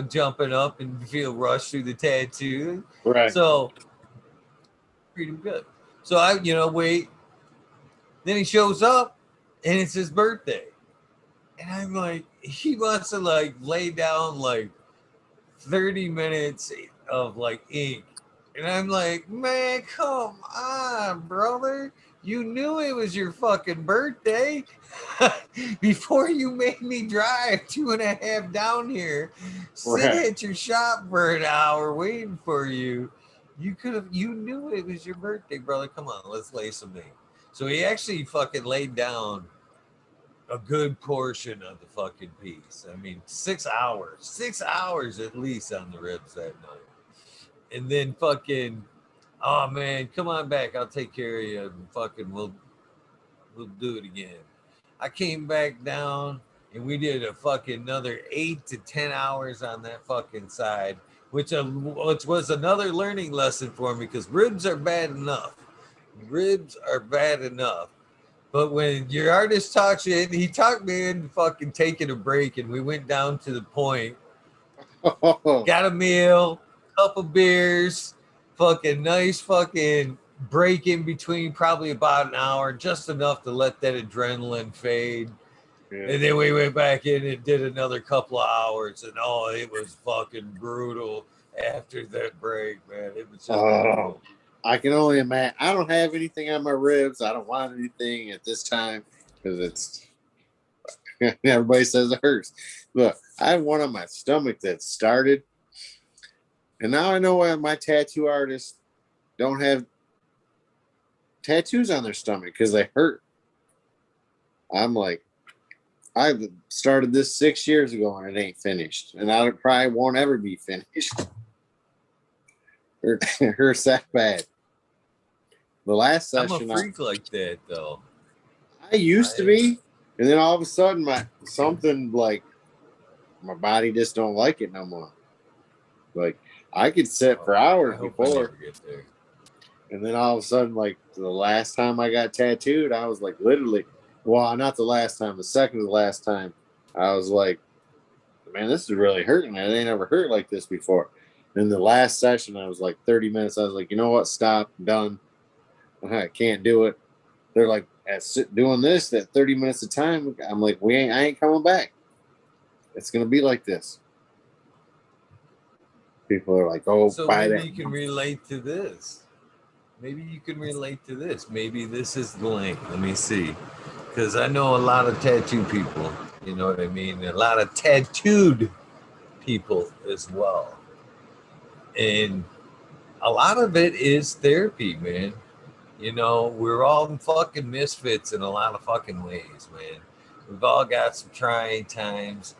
jumping up and feel rushed through the tattoo. Right. So treat him good. So I wait. Then he shows up and it's his birthday, and I'm like, he wants to like lay down like 30 minutes of like ink. And I'm like, man, come on, brother. You knew it was your fucking birthday before you made me drive 2.5 down here, sit Right. at your shop for an hour waiting for you. You could have, you knew it was your birthday, brother. Come on, let's lay some meat. So he actually fucking laid down a good portion of the fucking piece. I mean, 6 hours at least on the ribs that night. And then fucking, oh man, come on back. I'll take care of you. And fucking, we'll do it again. I came back down and we did a fucking another 8 to 10 hours on that fucking side, which was another learning lesson for me because ribs are bad enough. Ribs are bad enough. But when your artist talks you in, he talked me into fucking taking a break, and we went down to the point, Oh, got a meal, couple beers, fucking nice fucking break in between, probably about an hour, just enough to let that adrenaline fade. yeah. And then we went back in and did another couple of hours, and oh, it was fucking brutal after that break, man. It was just Oh, brutal. I can only imagine. I don't have anything on my ribs. I don't want anything at this time because it's everybody says it hurts. Look, I have one on my stomach that started, and now I know why my tattoo artists don't have tattoos on their stomach because they hurt. I'm like, I started this 6 years ago and it ain't finished, and I probably won't ever be finished. It hurts that bad. The last I'm a session, freak like that, though. I used to I be, and then all of a sudden, my something like my body just don't like it no more. Like I could sit for I hours hope I never before, get there. and then all of a sudden, like the last time I got tattooed, I was like literally, well, not the last time, the second to the last time, I was like, man, this is really hurting. I ain't never hurt like this before. And the last session, I was like 30 minutes. I was like, you know what? Stop. I'm done. I can't do it. They're like, doing this at 30 minutes of time. I'm like, I ain't coming back. It's gonna be like this. People are like, oh, So buy maybe that. you can relate to this. Maybe you can relate to this. Maybe this is the link. Let me see. Because I know a lot of tattoo people. You know what I mean? A lot of tattooed people as well. And a lot of it is therapy, man. You know, we're all fucking misfits in a lot of fucking ways, man. We've all got some trying times.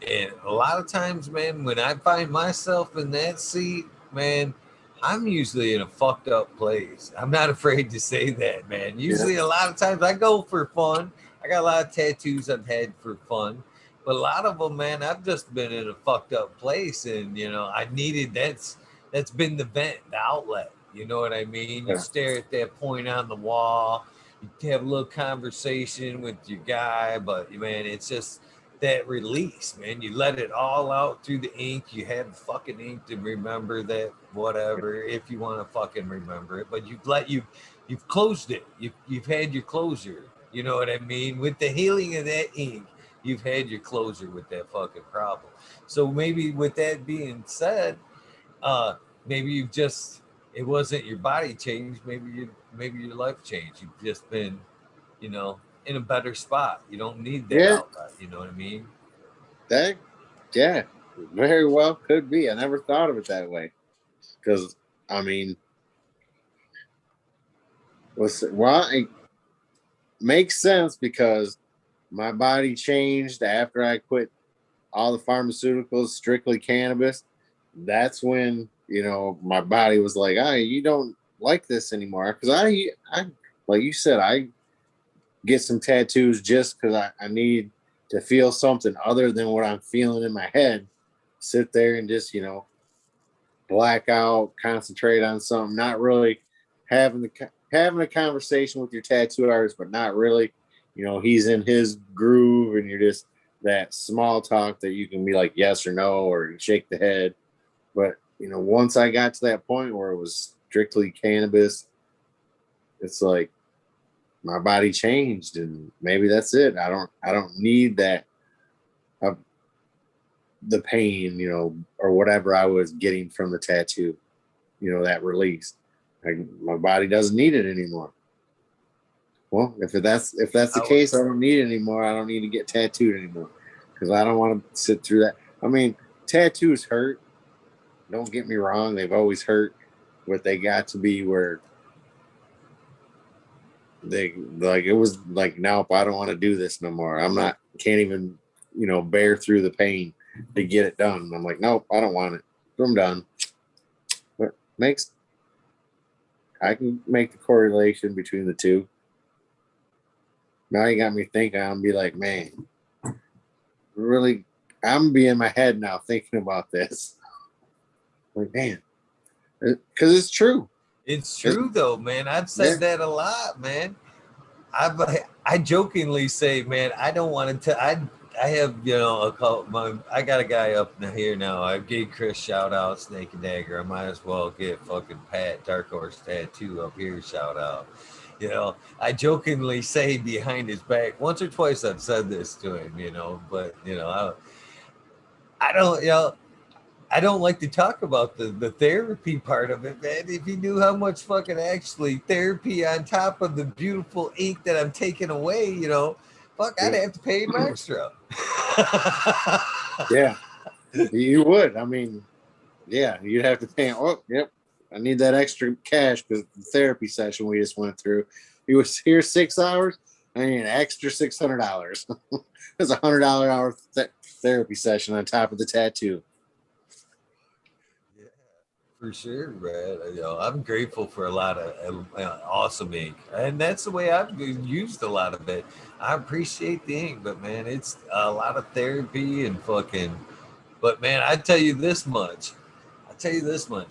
And a lot of times, man, when I find myself in that seat, man, I'm usually in a fucked up place. I'm not afraid to say that, man. Yeah, Usually, a lot of times I go for fun. I got a lot of tattoos I've had for fun. But a lot of them, man, I've just been in a fucked up place. And, you know, I needed that's been the vent, the outlet. You know what I mean? You yeah, stare at that point on the wall, you have a little conversation with your guy, but man, it's just that release, man. You let it all out through the ink. You have fucking ink to remember that whatever, if you want to fucking remember it, but you've closed it. You've had your closure. You know what I mean? With the healing of that ink, you've had your closure with that fucking problem. So maybe with that being said, uh maybe you've just it wasn't your body changed, maybe your life changed. You've just been, you know, in a better spot. You don't need that yeah. outlet, you know what I mean? That, yeah, very well could be. I never thought of it that way because, I mean, it makes sense because my body changed after I quit all the pharmaceuticals, strictly cannabis. That's when, my body was like, "Ah, you don't like this anymore." Because I, like you said, I get some tattoos just because I need to feel something other than what I'm feeling in my head. Sit there and just, black out, concentrate on something, not really having a conversation with your tattoo artist, but not really. He's in his groove, and you're just that small talk that you can be like yes or no or shake the head. But once I got to that point where it was strictly cannabis, it's like my body changed, and maybe that's it. I don't need that uh, the pain, or whatever I was getting from the tattoo, that release. My body doesn't need it anymore. Well, if that's the I, case, I don't need it anymore. I don't need to get tattooed anymore because I don't want to sit through that. I mean, tattoos hurt. Don't get me wrong; they've always hurt, but they got to be where they like it was like, nope, I don't want to do this no more. I'm not, can't even, bear through the pain to get it done. I'm like, nope, I don't want it. I'm done. But makes I can make the correlation between the two. Now you got me thinking. I'm be like, man, really, I'm be in my head now thinking about this. Like, man, because it's true. it's true though, man. I've Yeah. said that a lot, man. I jokingly say, man, I don't want to. I have a call. I got a guy up here now. I gave Chris shout out, Snake and Dagger. I might as well get fucking Pat Dark Horse Tattoo up here shout out. I jokingly say behind his back once or twice I've said this to him. But I don't. I don't like to talk about the therapy part of it, man. If you knew how much fucking actually therapy on top of the beautiful ink that I'm taking away, fuck, I'd have to pay him extra. Yeah, you would. I mean, yeah, you'd have to pay. Oh, yep. I need that extra cash because the therapy session we just went through. He was here 6 hours. I need an extra $600. That's $100 hour therapy session on top of the tattoo. Yeah, for sure, Brad. I'm grateful for a lot of awesome ink, and that's the way I've used a lot of it. I appreciate the ink, but man, it's a lot of therapy and fucking. But man, I tell you this much.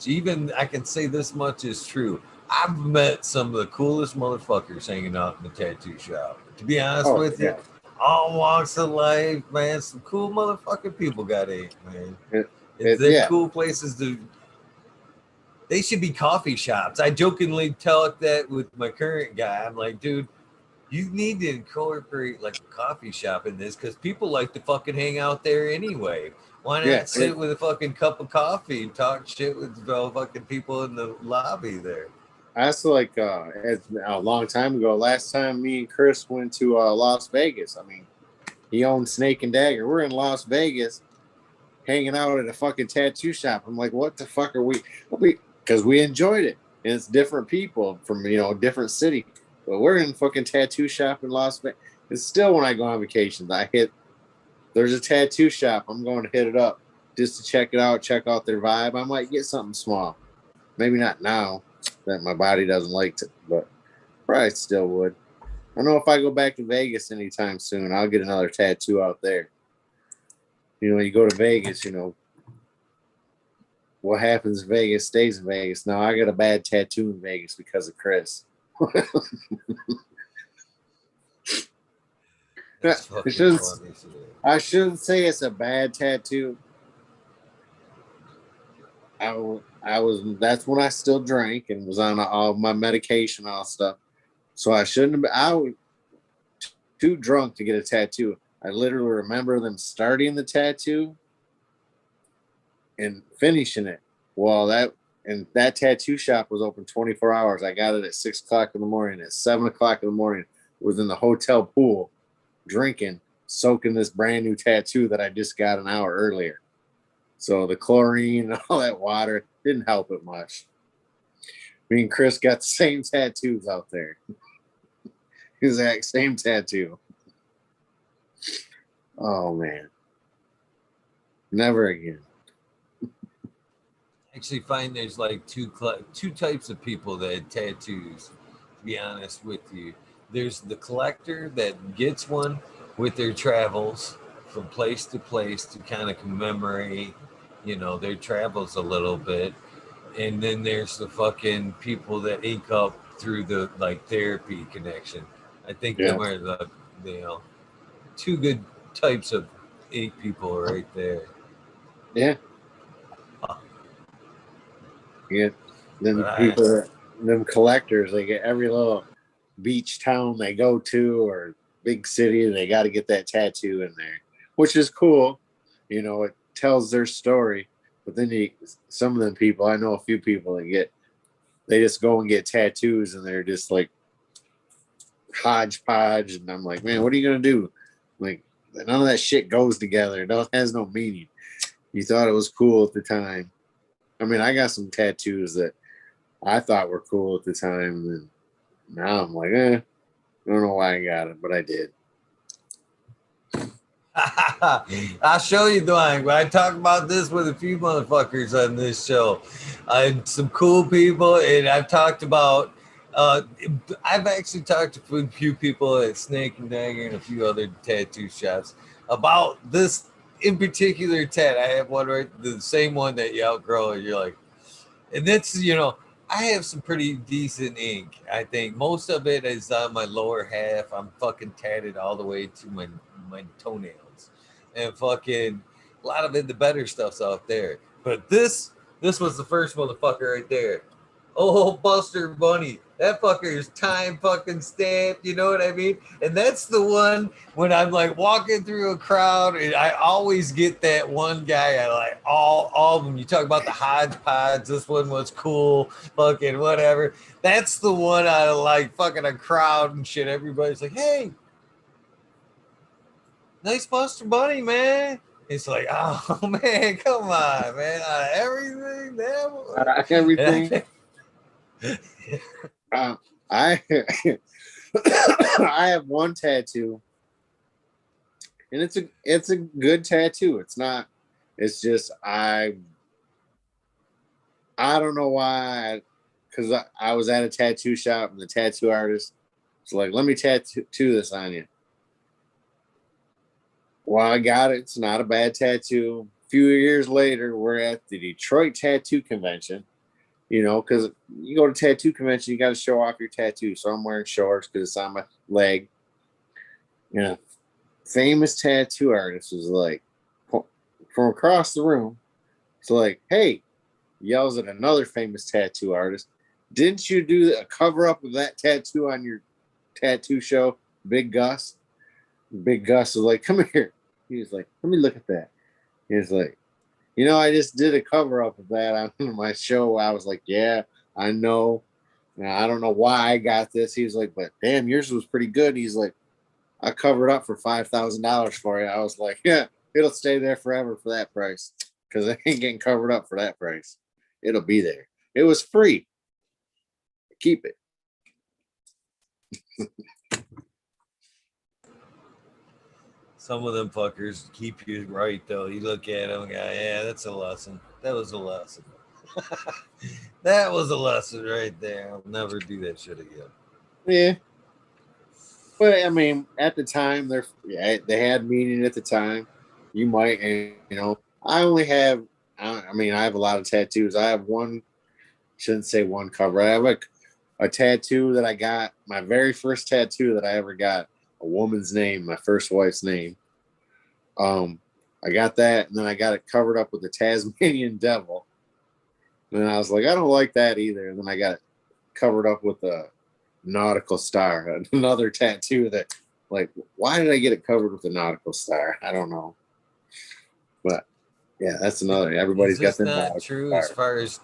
Even I can say this much is true. I've met some of the coolest motherfuckers hanging out in the tattoo shop. To be honest Oh, with you, yeah. all walks of life, man. Some cool motherfucking people got ink, man. They're Yeah. cool places to. They should be coffee shops. I jokingly talk that with my current guy. I'm like, dude, you need to incorporate like a coffee shop in this because people like to fucking hang out there anyway. Why Yeah. not sit with a fucking cup of coffee and talk shit with fucking people in the lobby there? That's like it's a long time ago. Last time me and Chris went to Las Vegas. I mean, he owned Snake and Dagger. We're in Las Vegas hanging out at a fucking tattoo shop. I'm like, what the fuck are we? Because we enjoyed it. And it's different people from, different city. But we're in fucking tattoo shop in Las Vegas. And still, when I go on vacations, there's a tattoo shop. I'm going to hit it up just to check out their vibe. I might get something small. Maybe not now that my body doesn't like it, but probably still would. I don't know if I go back to Vegas anytime soon. I'll get another tattoo out there. You go to Vegas, what happens in Vegas stays in Vegas. Now I got a bad tattoo in Vegas because of Chris. That's fucking funny. I shouldn't say it's a bad tattoo. I was that's when I still drank and was on all my medication, all stuff. So I shouldn't have been. I was too drunk to get a tattoo. I literally remember them starting the tattoo and finishing it. Well, that tattoo shop was open 24 hours. I got it at 6 o'clock in the morning. At 7 o'clock in the morning, was in the hotel pool, drinking, soaking this brand new tattoo that I just got an hour earlier. So the chlorine and all that water didn't help it much. Me and Chris got the same tattoos out there. Exact same tattoo. Oh man, never again. Actually, find there's like two types of people that had tattoos. To be honest with you, there's the collector that gets one with their travels from place to place to kind of commemorate, their travels a little bit. And then there's the fucking people that ink up through the like therapy connection. I think Yeah, them are the two good types of ink people right there. yeah, yeah. But Then them collectors, they get every little beach town they go to or big city, they got to get that tattoo in there, which is cool. It tells their story. But then some of them people, I know a few people they just go and get tattoos and they're just like hodgepodge, and I'm like, man, what are you gonna do? Like, none of that shit goes together. It has no meaning. You thought it was cool at the time. I mean, I got some tattoos that I thought were cool at the time, and now I'm like, I don't know why I got it, but I did. I'll show you, Dwayne. But I talk about this with a few motherfuckers on this show. Some cool people, and I've talked about. I've actually talked to a few people at Snake and Dagger and a few other tattoo shops about this in particular tat. I have one right, the same one that you outgrow, and you're like, and that's I have some pretty decent ink. I think most of it is on my lower half. I'm fucking tatted all the way to my toenails, and fucking a lot of it, the better stuff's out there. But this was the first motherfucker right there. Oh, Buster Bunny, that fucker is time fucking stamped. You know what I mean? And that's the one when I'm like walking through a crowd, and I always get that one guy. I like all of them. You talk about the hodgepodge. This one was cool. Fucking whatever. That's the one out of like fucking a crowd and shit. Everybody's like, hey, nice Buster Bunny, man. It's like, oh man, come on, man. Everything, Everything. I I have one tattoo, and it's a good tattoo. It's not. It's just I don't know why. Because I was at a tattoo shop and the tattoo artist was like, "Let me tattoo this on you." Well, I got it. It's not a bad tattoo. A few years later, we're at the Detroit Tattoo Convention. Because you go to tattoo convention, you got to show off your tattoo. So I'm wearing shorts because it's on my leg. Famous tattoo artist was like, from across the room, it's like, hey, yells at another famous tattoo artist. Didn't you do a cover up of that tattoo on your tattoo show, Big Gus? Big Gus was like, come here. He was like, let me look at that. He was like, I just did a cover up of that on my show. I was like, yeah, I know. I don't know why I got this. He was like, but damn, yours was pretty good. He's like, I covered up for $5,000 for you. I was like, yeah, it'll stay there forever for that price because I ain't getting covered up for that price. It'll be there. It was free. Keep it. Some of them fuckers keep you right though. You look at them and go, yeah, that's a lesson. That was a lesson. That was a lesson right there. I'll never do that shit again. Yeah. But I mean, at the time, they had meaning at the time. You might, I only have, I have a lot of tattoos. I have one, shouldn't say one cover. I have a tattoo that I got, my very first tattoo that I ever got, a woman's name, my first wife's name. I got that, and then I got it covered up with the Tasmanian devil. And I was like, I don't like that either. And then I got it covered up with a nautical star, another tattoo that, like, why did I get it covered with a nautical star? I don't know. But yeah, that's another. Everybody's got their not true star. As far as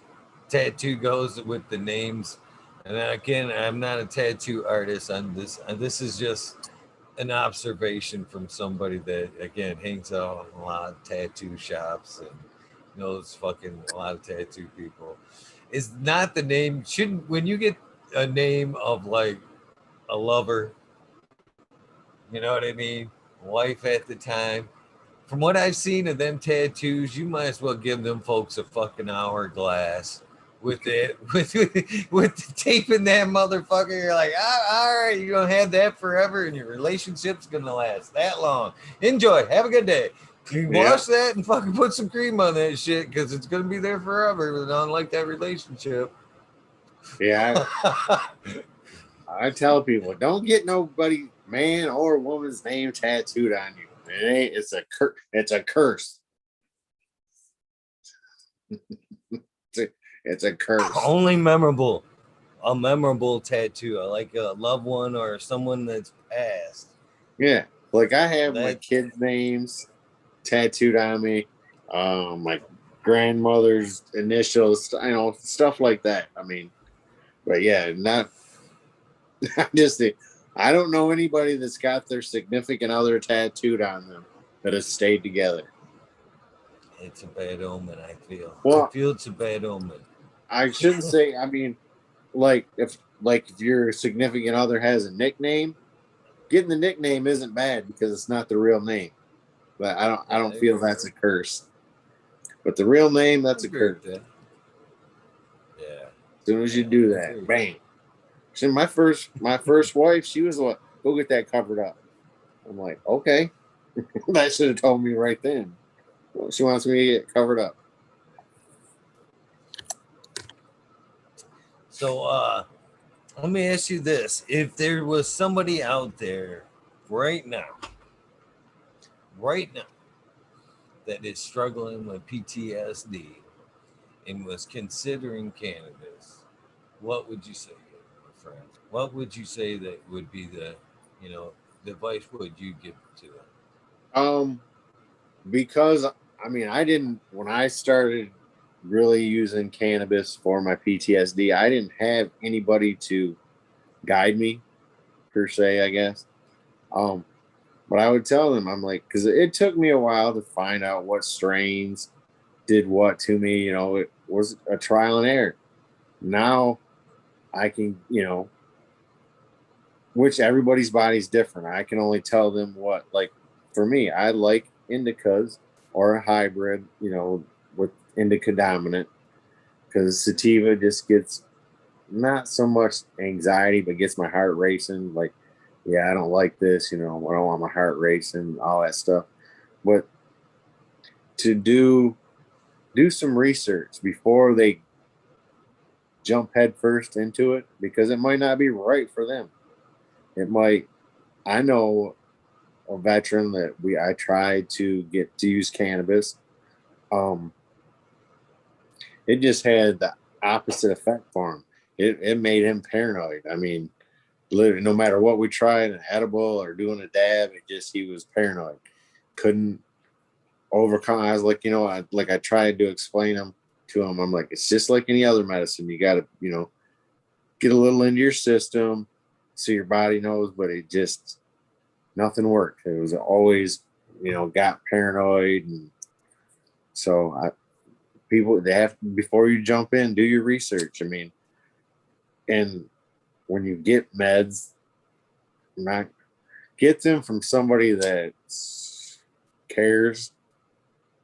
tattoo goes with the names. And again, I'm not a tattoo artist on this. This is just an observation from somebody that, again, hangs out in a lot of tattoo shops and knows fucking a lot of tattoo people. Is not the name. Shouldn't, when you get a name of like a lover, you know what I mean? Wife at the time. From what I've seen of them tattoos, you might as well give them folks a fucking hourglass with it, with taping that motherfucker. You're like, all right, you're gonna have that forever, and your relationship's gonna last that long. Enjoy, have a good day. You wash that and fucking put some cream on that shit because it's gonna be there forever. Unlike that relationship. Yeah, I tell people, don't get nobody, man or woman's name tattooed on you. It ain't. It's a curse. It's a curse. Only a memorable tattoo. I like a loved one or someone that's passed. Yeah, like I have my kids' names tattooed on me. My grandmother's initials. Stuff like that. I mean, but yeah, not just I don't know anybody that's got their significant other tattooed on them that has stayed together. It's a bad omen, I feel. I Well, feel it's a bad omen. I shouldn't say. I mean, like if your significant other has a nickname, getting the nickname isn't bad because it's not the real name. But I don't feel that's a curse. But the real name, I that's a agree curse. with that. Yeah, As soon as you yeah, do I that, agree. bang. See, my first wife, she was what, go get that covered up. I'm like, okay. That should have told me right then. Well, she wants me to get covered up. So, let me ask you this: if there was somebody out there right now, right now, that is struggling with PTSD and was considering cannabis, what would you say, my friend? What would you say that would be the, you know, the advice would you give to them? Um, because I mean, I didn't when I started really using cannabis for my PTSD, I didn't have anybody to guide me per se, I guess. Um, but I would tell them, I'm like, because it took me a while to find out what strains did what to me. It was a trial and error. Now I can, which everybody's body's different. I can only tell them what, like, for me, I like indicas or a hybrid, with indica dominant because sativa just gets not so much anxiety, but gets my heart racing. Like, yeah, I don't like this, I don't want my heart racing, all that stuff. But to do some research before they jump headfirst into it because it might not be right for them. It might. I know a veteran that I tried to get to use cannabis. Um, it just had the opposite effect for him. It made him paranoid. I mean, literally, no matter what we tried, an edible or doing a dab, he was paranoid. Couldn't overcome. I was like, I tried to explain him to him. I'm like, it's just like any other medicine. You got to, get a little into your system so your body knows, but it just nothing worked. It was always, got paranoid. And so people, they have, before you jump in, do your research. I mean, and when you get meds, not get them from somebody that cares,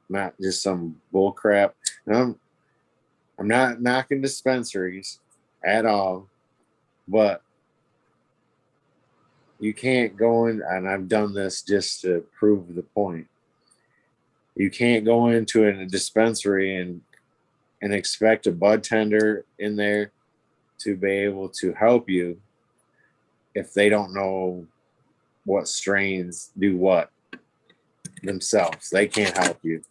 not just some bull crap. And I'm not knocking dispensaries at all, but you can't go in, and I've done this just to prove the point. You can't go into a dispensary and expect a bud tender in there to be able to help you if they don't know what strains do what themselves. They can't help you.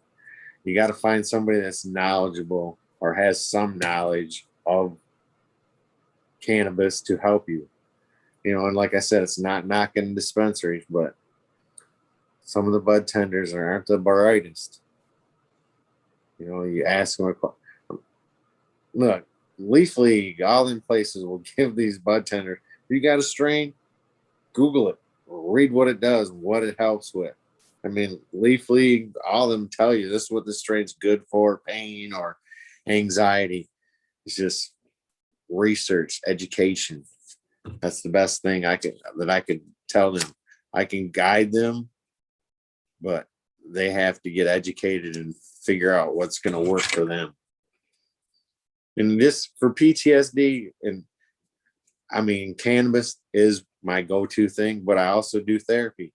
You got to find somebody that's knowledgeable or has some knowledge of cannabis to help you. And like I said, it's not knocking dispensaries, but some of the bud tenders aren't the brightest. You ask them, look, Leaf League, all them places will give these bud tenders. If you got a strain, Google it, read what it does, what it helps with. I mean, Leaf League, all of them tell you this is what the strain's good for, pain or anxiety. It's just research, education. That's the best thing I could tell them. I can guide them, but they have to get educated and figure out what's going to work for them. And this for PTSD, and I mean, cannabis is my go-to thing, but I also do therapy.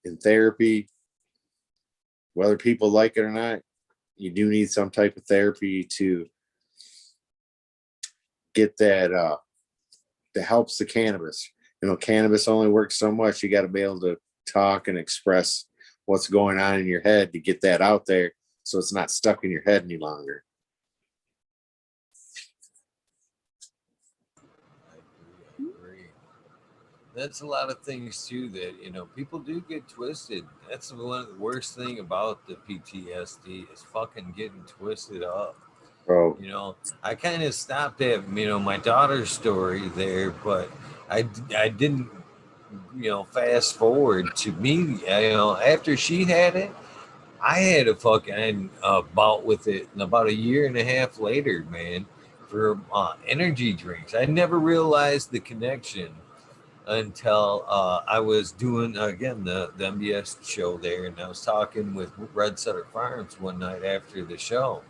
In therapy, whether people like it or not, you do need some type of therapy to get that helps the cannabis. Cannabis only works so much. You got to be able to talk and express what's going on in your head to get that out there so it's not stuck in your head any longer. I agree. That's a lot of things too that people do get twisted. That's one of the worst thing about the PTSD is fucking getting twisted up. Bro, I kind of stopped at my daughter's story there, but I didn't. fast forward to me, after she had it, I had a fucking bout with it and about a year and a half later, man, for energy drinks. I never realized the connection until I was doing, again, the MBS show there, and I was talking with Red Sutter Farms one night after the show.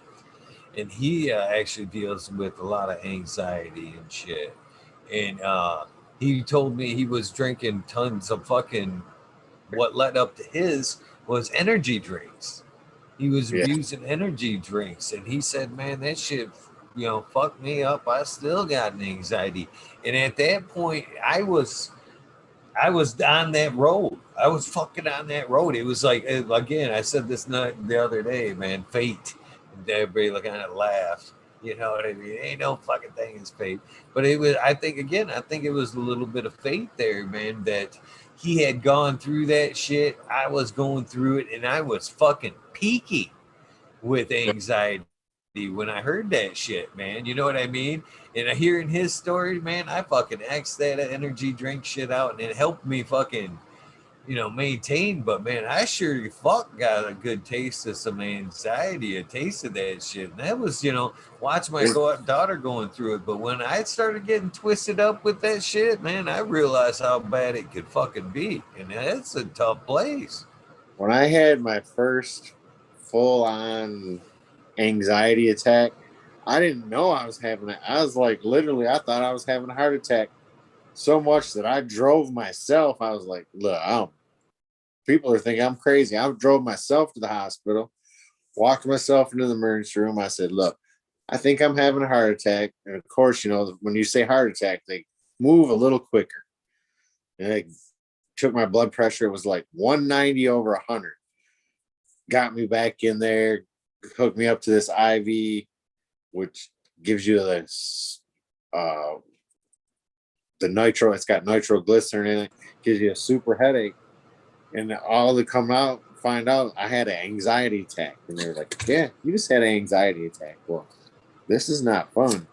And he actually deals with a lot of anxiety and shit. And he told me he was drinking tons of fucking, what led up to his was energy drinks. He was Yeah. abusing energy drinks, and he said, "Man, that shit, fucked me up. I still got an anxiety." And at that point, I was on that road. I was fucking on that road. It was like, again, I said this night the other day, man, fate. And everybody kind of laughed. You know what I mean? Ain't no fucking thing is fate. But it was, I think it was a little bit of fate there, man, that he had gone through that shit. I was going through it, and I was fucking peaking with anxiety when I heard that shit, man. You know what I mean? And hearing his story, man, I fucking X'd that energy drink shit out, and it helped me fucking, maintain. But man, I sure fuck got a good taste of some anxiety, a taste of that shit. And that was, watch my daughter going through it. But when I started getting twisted up with that shit, man, I realized how bad it could fucking be. And that's a tough place. When I had my first full on anxiety attack, I didn't know I was having it. I was like, literally, I thought I was having a heart attack so much that I drove myself. I was like, look, people are thinking I'm crazy. I drove myself to the hospital, walked myself into the emergency room. I said, look, I think I'm having a heart attack. And of course, when you say heart attack, they move a little quicker. And I took my blood pressure. It was like 190 over 100. Got me back in there, hooked me up to this IV, which gives you the nitro. It's got nitroglycerin in it, gives you a super headache. And all to come out, find out I had an anxiety attack. And they're like, yeah, you just had an anxiety attack. Well, this is not fun.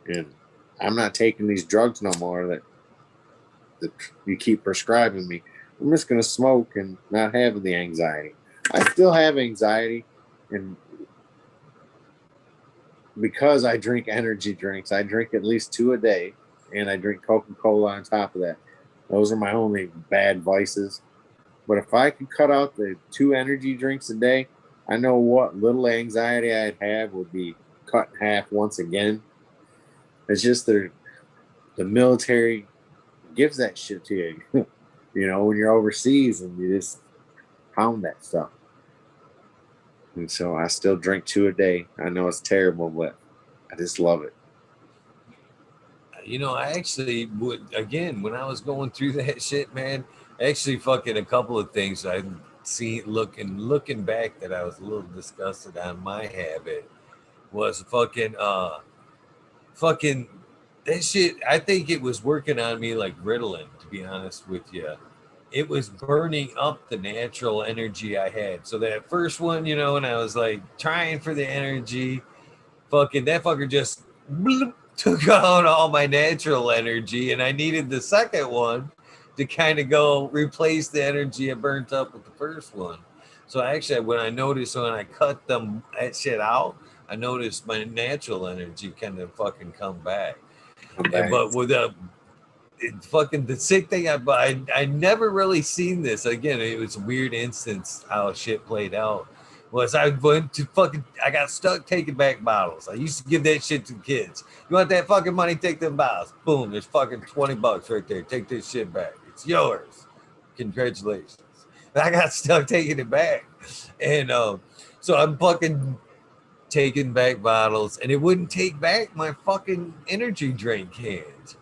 And I'm not taking these drugs no more that you keep prescribing me. I'm just going to smoke and not have the anxiety. I still have anxiety. And because I drink energy drinks, I drink at least 2 a day. And I drink Coca-Cola on top of that. Those are my only bad vices. But if I could cut out the 2 energy drinks a day, I know what little anxiety I'd have would be cut in half once again. It's just the military gives that shit to you. When you're overseas and you just pound that stuff. And so I still drink 2 a day. I know it's terrible, but I just love it. I actually would, again, when I was going through that shit, man, actually fucking a couple of things I see looking back that I was a little disgusted on my habit was fucking that shit. I think it was working on me like Ritalin, to be honest with you. It was burning up the natural energy I had. So that first one, and I was like trying for the energy, fucking that fucker just bloop, took out all my natural energy, and I needed the second one to kind of go replace the energy I burnt up with the first one. So actually, when I cut that shit out, I noticed my natural energy kind of fucking come back. But with fucking the sick thing, I never really seen this. Again, it was a weird instance how shit played out. Was I went to I got stuck taking back bottles. I used to give that shit to kids. You want that fucking money? Take them bottles. Boom, there's fucking $20 right there. Take this shit back. It's yours. Congratulations. I got stuck taking it back. And so I'm fucking taking back bottles, and it wouldn't take back my fucking energy drink cans.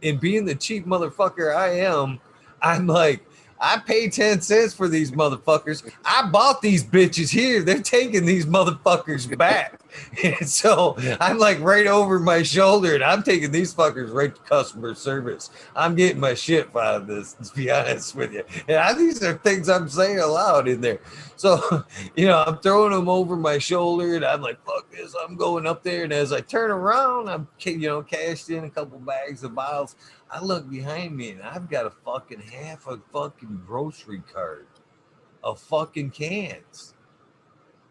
And being the cheap motherfucker I am, I'm like, I pay 10 cents for these motherfuckers. I bought these bitches here. They're taking these motherfuckers back. And so I'm like right over my shoulder, and I'm taking these fuckers right to customer service. I'm getting my shit out of this, to be honest with you. And these are things I'm saying aloud in there. So, I'm throwing them over my shoulder, and I'm like, fuck this. I'm going up there. And as I turn around, I'm, cashed in a couple bags of bottles. I look behind me and I've got a fucking half a fucking grocery cart of fucking cans.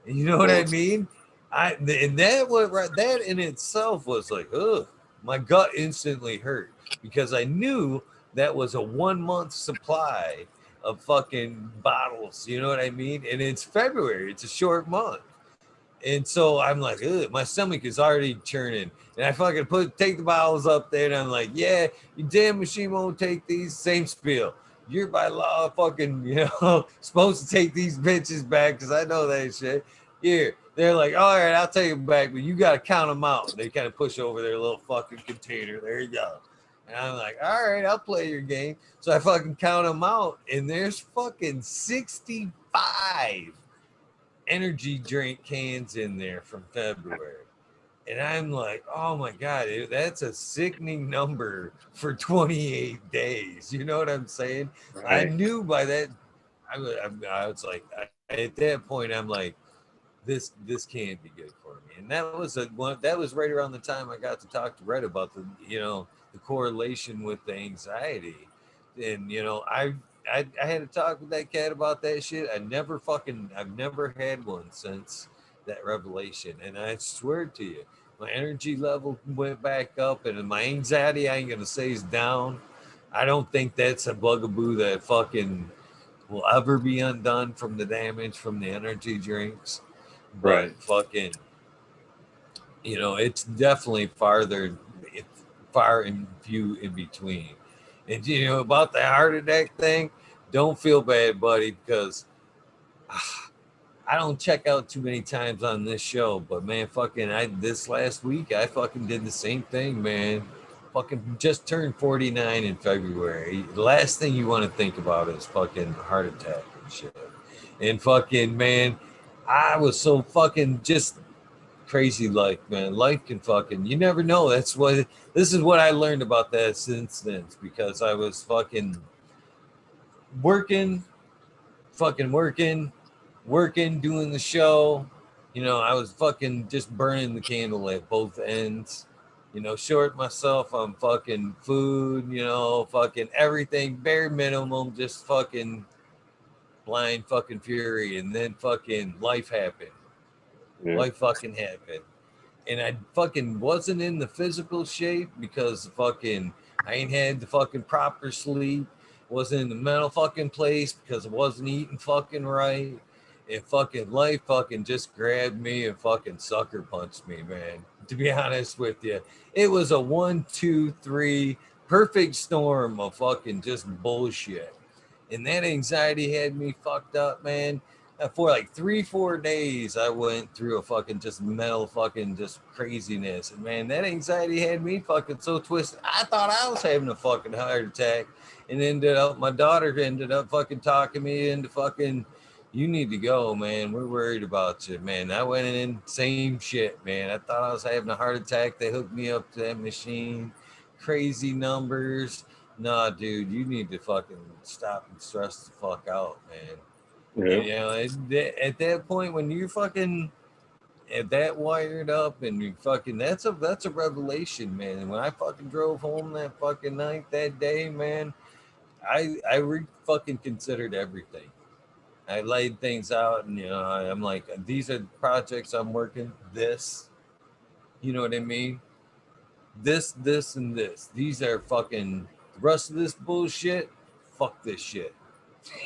You know what I mean? And that was right. That in itself was like, ugh, my gut instantly hurt because I knew that was a 1 month supply of fucking bottles. You know what I mean? And it's February. It's a short month. And so I'm like, ugh, my stomach is already churning. And I fucking take the bottles up there and I'm like, yeah, your damn machine won't take these. Same spiel. You're by law fucking, supposed to take these bitches back because I know that shit. Here. They're like, all right, I'll take them back, but you got to count them out. They kind of push over their little fucking container. There you go. And I'm like, all right, I'll play your game. So I fucking count them out, and there's fucking 65 energy drink cans in there from February. And I'm like, oh my God, that's a sickening number for 28 days. You know what I'm saying? I Right. knew by that, I was like, at that point, I'm like, this can't be good for me. And that was that was right around the time I got to talk to Red about the correlation with the anxiety. And I had to talk with that cat about that shit. I've never had one since that revelation. And I swear to you, my energy level went back up and my anxiety, I ain't gonna say, is down. I don't think that's a bugaboo that fucking will ever be undone from the damage from the energy drinks. But Right. fucking, it's definitely it's far and few in between. And about the heart attack thing, don't feel bad, buddy, because I don't check out too many times on this show. But man, fucking, I this last week I fucking did the same thing, man. Fucking just turned 49 in February. The last thing you want to think about is fucking heart attack and shit. And fucking man, I was so fucking just crazy life, man. Life can fucking, you never know. This is what I learned about that since then, because I was fucking working, fucking working, doing the show. I was fucking just burning the candle at both ends. Short myself on fucking food, fucking everything, bare minimum, just fucking blind fucking fury. And then fucking life happened. Yeah. Life fucking happened. And I fucking wasn't in the physical shape because fucking I ain't had the fucking proper sleep. Wasn't in the mental fucking place because I wasn't eating fucking right. And fucking life fucking just grabbed me and fucking sucker punched me, man. To be honest with you, it was a 1, 2, 3 perfect storm of fucking just bullshit. And that anxiety had me fucked up, man. For like 3, 4 days, I went through a fucking just mental fucking just craziness. And man, that anxiety had me fucking so twisted. I thought I was having a fucking heart attack. And my daughter ended up fucking talking me into fucking, you need to go, man. We're worried about you, man. I went in, same shit, man. I thought I was having a heart attack. They hooked me up to that machine. Crazy numbers. Nah, dude, you need to fucking stop and stress the fuck out, man. Yeah. And at that point when you're fucking at that wired up and you fucking that's a revelation, man. And when I fucking drove home that fucking night that day, man, I fucking considered everything. I laid things out, and I'm like, these are projects I'm working. This, you know what I mean? This, and this. These are fucking the rest of this bullshit. Fuck this shit.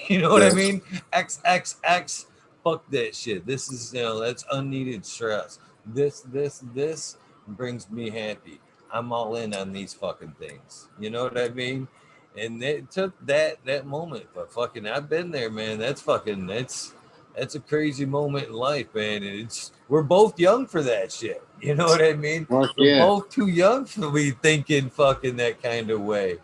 You know what I Yeah. mean? XXX. Fuck that shit. This is that's unneeded stress. This brings me happy. I'm all in on these fucking things. You know what I mean? And it took that moment, but fucking I've been there, man. That's a crazy moment in life, man. And we're both young for that shit. You know what I mean? Fuck We're yeah. both too young to be thinking fucking that kind of way.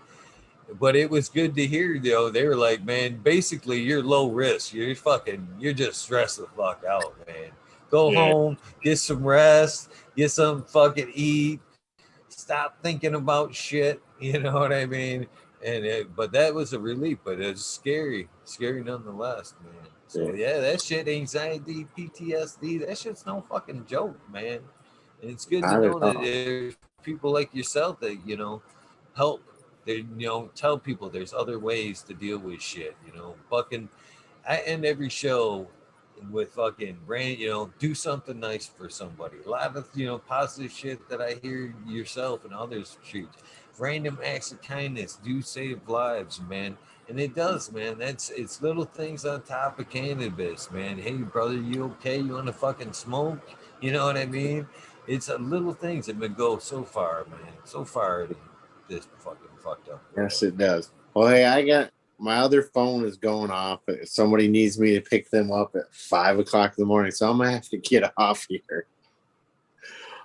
But it was good to hear, they were like, man, basically you're low risk. You're just stressed the fuck out, man. Go Yeah. home, get some rest, get some fucking eat, stop thinking about shit. You know what I mean? But that was a relief, but it's scary nonetheless, man. Yeah. So yeah, that shit, anxiety, PTSD, that shit's no fucking joke, man. And it's good to Not at know that all. there's people like yourself that, help They, tell people there's other ways to deal with shit. Fucking, I end every show with fucking brand, do something nice for somebody. A lot of positive shit that I hear yourself and others shoot. Random acts of kindness do save lives, man. And it does, man. It's little things on top of cannabis, man. Hey, brother, you okay? You want to fucking smoke? You know what I mean? It's a little things that would go so far, man. So far in this fucking fucked up world. Yes, it does. Well, hey, I got my other phone is going off. Somebody needs me to pick them up at 5 o'clock in the morning, so I'm gonna have to get off here.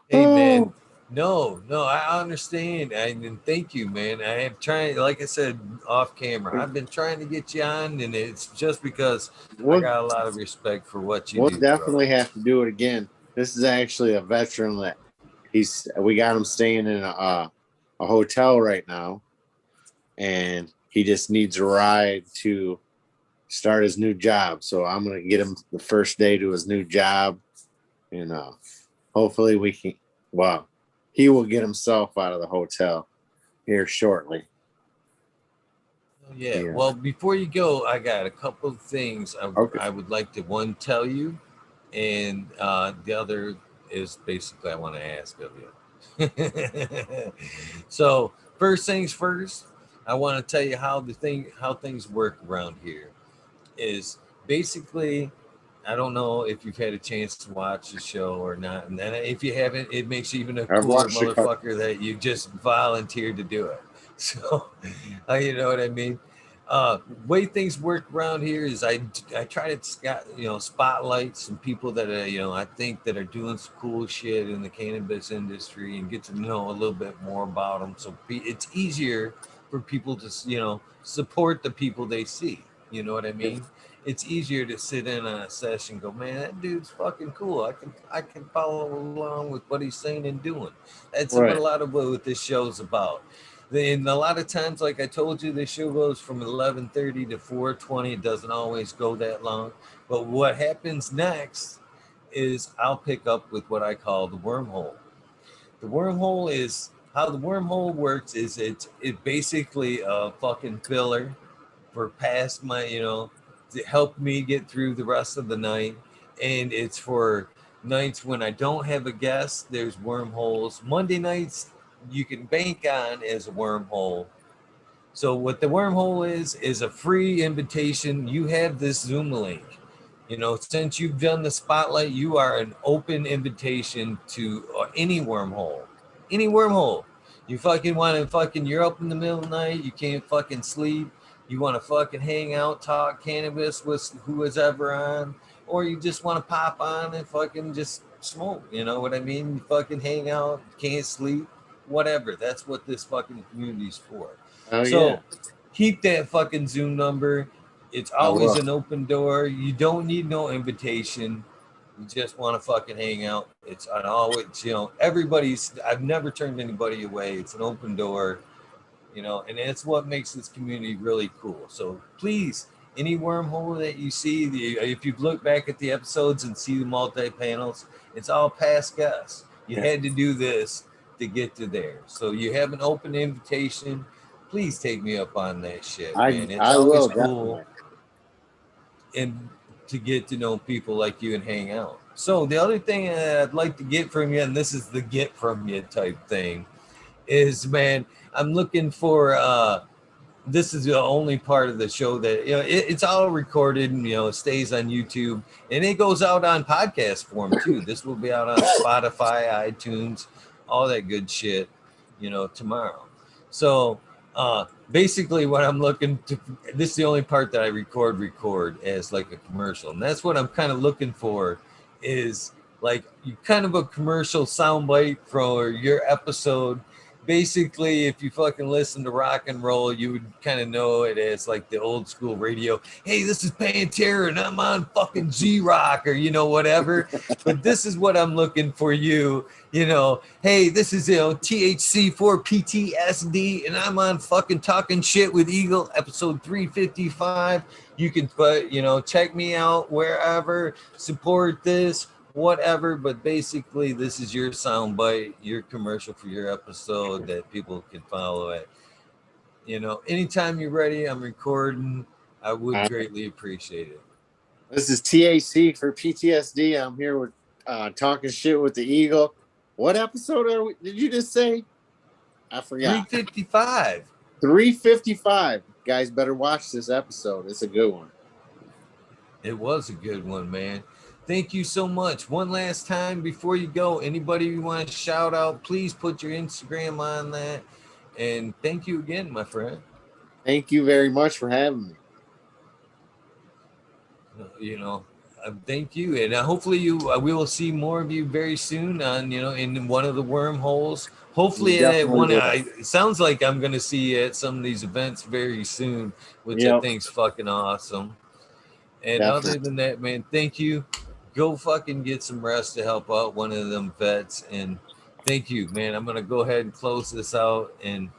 Hey, man. No, I understand. And thank you, man. I am trying, like I said, off camera, I've been trying to get you on, and it's just because I got a lot of respect for what you We'll do, definitely brother. have to do it again. This is actually a veteran that we got him staying in a hotel right now, and he just needs a ride to start his new job. So I'm gonna get him the first day to his new job, and hopefully we can. Well, he will get himself out of the hotel here shortly. Yeah. Yeah. Well, before you go, I got a couple of things Okay. I would like to one tell you, and the other is basically I want to ask of you. So first things first, I want to tell you how things work around here is basically. I don't know if you've had a chance to watch the show or not, and then if you haven't, it makes you even a I've cooler watched a couple. motherfucker that you just volunteered to do it. So, you know what I mean. Way things work around here is I try to spotlight some people that are I think that are doing some cool shit in the cannabis industry and get to know a little bit more about them. So it's easier for people to support the people they see. You know what I mean? It's easier to sit in on a session and go, man, that dude's fucking cool. I can follow along with what he's saying and doing. That's what a Right. lot of what this show's about. And a lot of times, like I told you, this show goes from 11:30 to 4:20. It doesn't always go that long. But what happens next is I'll pick up with what I call the wormhole. The wormhole is how the wormhole works is it basically a fucking filler for past my to help me get through the rest of the night, and it's for nights when I don't have a guest. There's wormholes. Monday nights you can bank on as a wormhole. So what the wormhole is a free invitation. You have this Zoom link. Since you've done the spotlight, you are an open invitation to any wormhole. Any wormhole. You fucking want to you're up in the middle of the night, you can't fucking sleep. You want to fucking hang out, talk cannabis with who is ever on, or you just want to pop on and fucking just smoke. You know what I mean? You fucking hang out, can't sleep, whatever. That's what this fucking community's for. Oh yeah. So keep that fucking Zoom number. It's I always will. an open door. You don't need no invitation. You just want to fucking hang out. It's an always, everybody's, I've never turned anybody away. It's an open door, and that's what makes this community really cool. So please, any wormhole that you see, if you've looked back at the episodes and see the multi-panels, it's all past guests. You Yeah. had to do this to get to there. So you have an open invitation. Please take me up on that shit, man. It's I always will cool definitely. and to get to know people like you and hang out. So the other thing I'd like to get from you, and this is the get from you type thing, is man, I'm looking for this is the only part of the show that it's all recorded and it stays on YouTube and it goes out on podcast form too. This will be out on Spotify, iTunes, all that good shit, tomorrow. So basically what I'm looking to, this is the only part that I record as like a commercial, and that's what I'm kind of looking for is like you kind of a commercial soundbite for your episode. Basically, if you fucking listen to rock and roll, you would kind of know it as like the old school radio. Hey, this is Pantera and I'm on fucking Z Rock or whatever. But this is what I'm looking for you. Hey, this is THC4PTSD and I'm on fucking Talking Shit with Eagle, episode 355. You can put, check me out wherever, support this, whatever, but basically this is your soundbite, your commercial for your episode that people can follow it. anytime you're ready, I'm recording. I would Uh, greatly appreciate it. this is TAC for PTSD. I'm here with talking shit with the Eagle. What episode did you just say? I forgot. 355. 355. Guys, better watch this episode. It's a good one. It was a good one, man. Thank you so much. One last time before you go, anybody you want to shout out, please put your Instagram on that. And thank you again, my friend. Thank you very much for having me. you know Thank you, and hopefully we will see more of you very soon on in one of the wormholes. You Hopefully at definitely one will. it sounds like I'm going to see you at some of these events very soon, which I Yep, think's fucking awesome. And other definitely. than that, man, thank you. Go fucking get some rest to help out one of them vets. And thank you, man. I'm going to go ahead and close this out and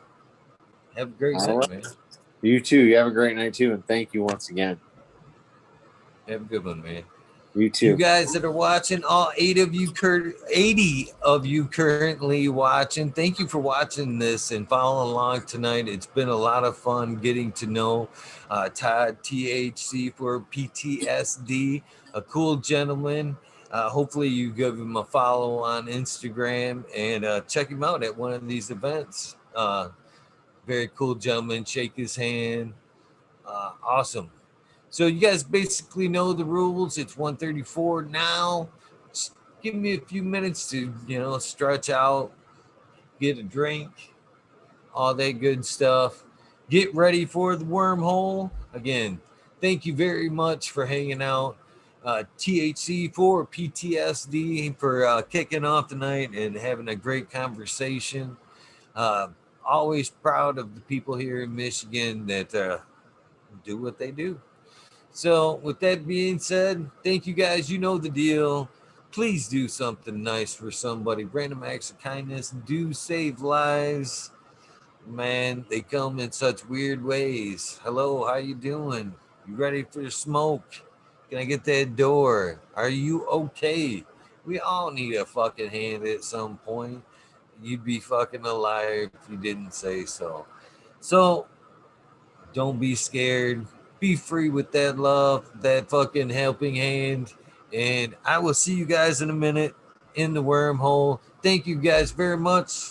have a great All night, right. man. You too. You have a great night too. And thank you once again. Have a good one, man. You You too. guys that are watching, all 80 of you currently watching, thank you for watching this and following along tonight. It's been a lot of fun getting to know Todd, THC4PTSD, a cool gentleman. Hopefully you give him a follow on Instagram and check him out at one of these events. Very cool gentleman. Shake his hand. Awesome. So you guys basically know the rules. It's 1:34 now. Just give me a few minutes to, stretch out, get a drink, all that good stuff. Get ready for the wormhole. Again, thank you very much for hanging out. THC4 PTSD for kicking off tonight and having a great conversation. Uh, Always proud of the people here in Michigan that do what they do. So, with that being said, thank you guys. You know the deal. Please do something nice for somebody. Random acts of kindness do save lives. Man, they come in such weird ways. Hello, how you doing? You ready for the smoke? Can I get that door? Are you okay? We all need a fucking hand at some point. You'd be fucking a liar if you didn't say so. So, don't be scared. Be free with that love, that fucking helping hand. And I will see you guys in a minute in the wormhole. Thank you guys very much.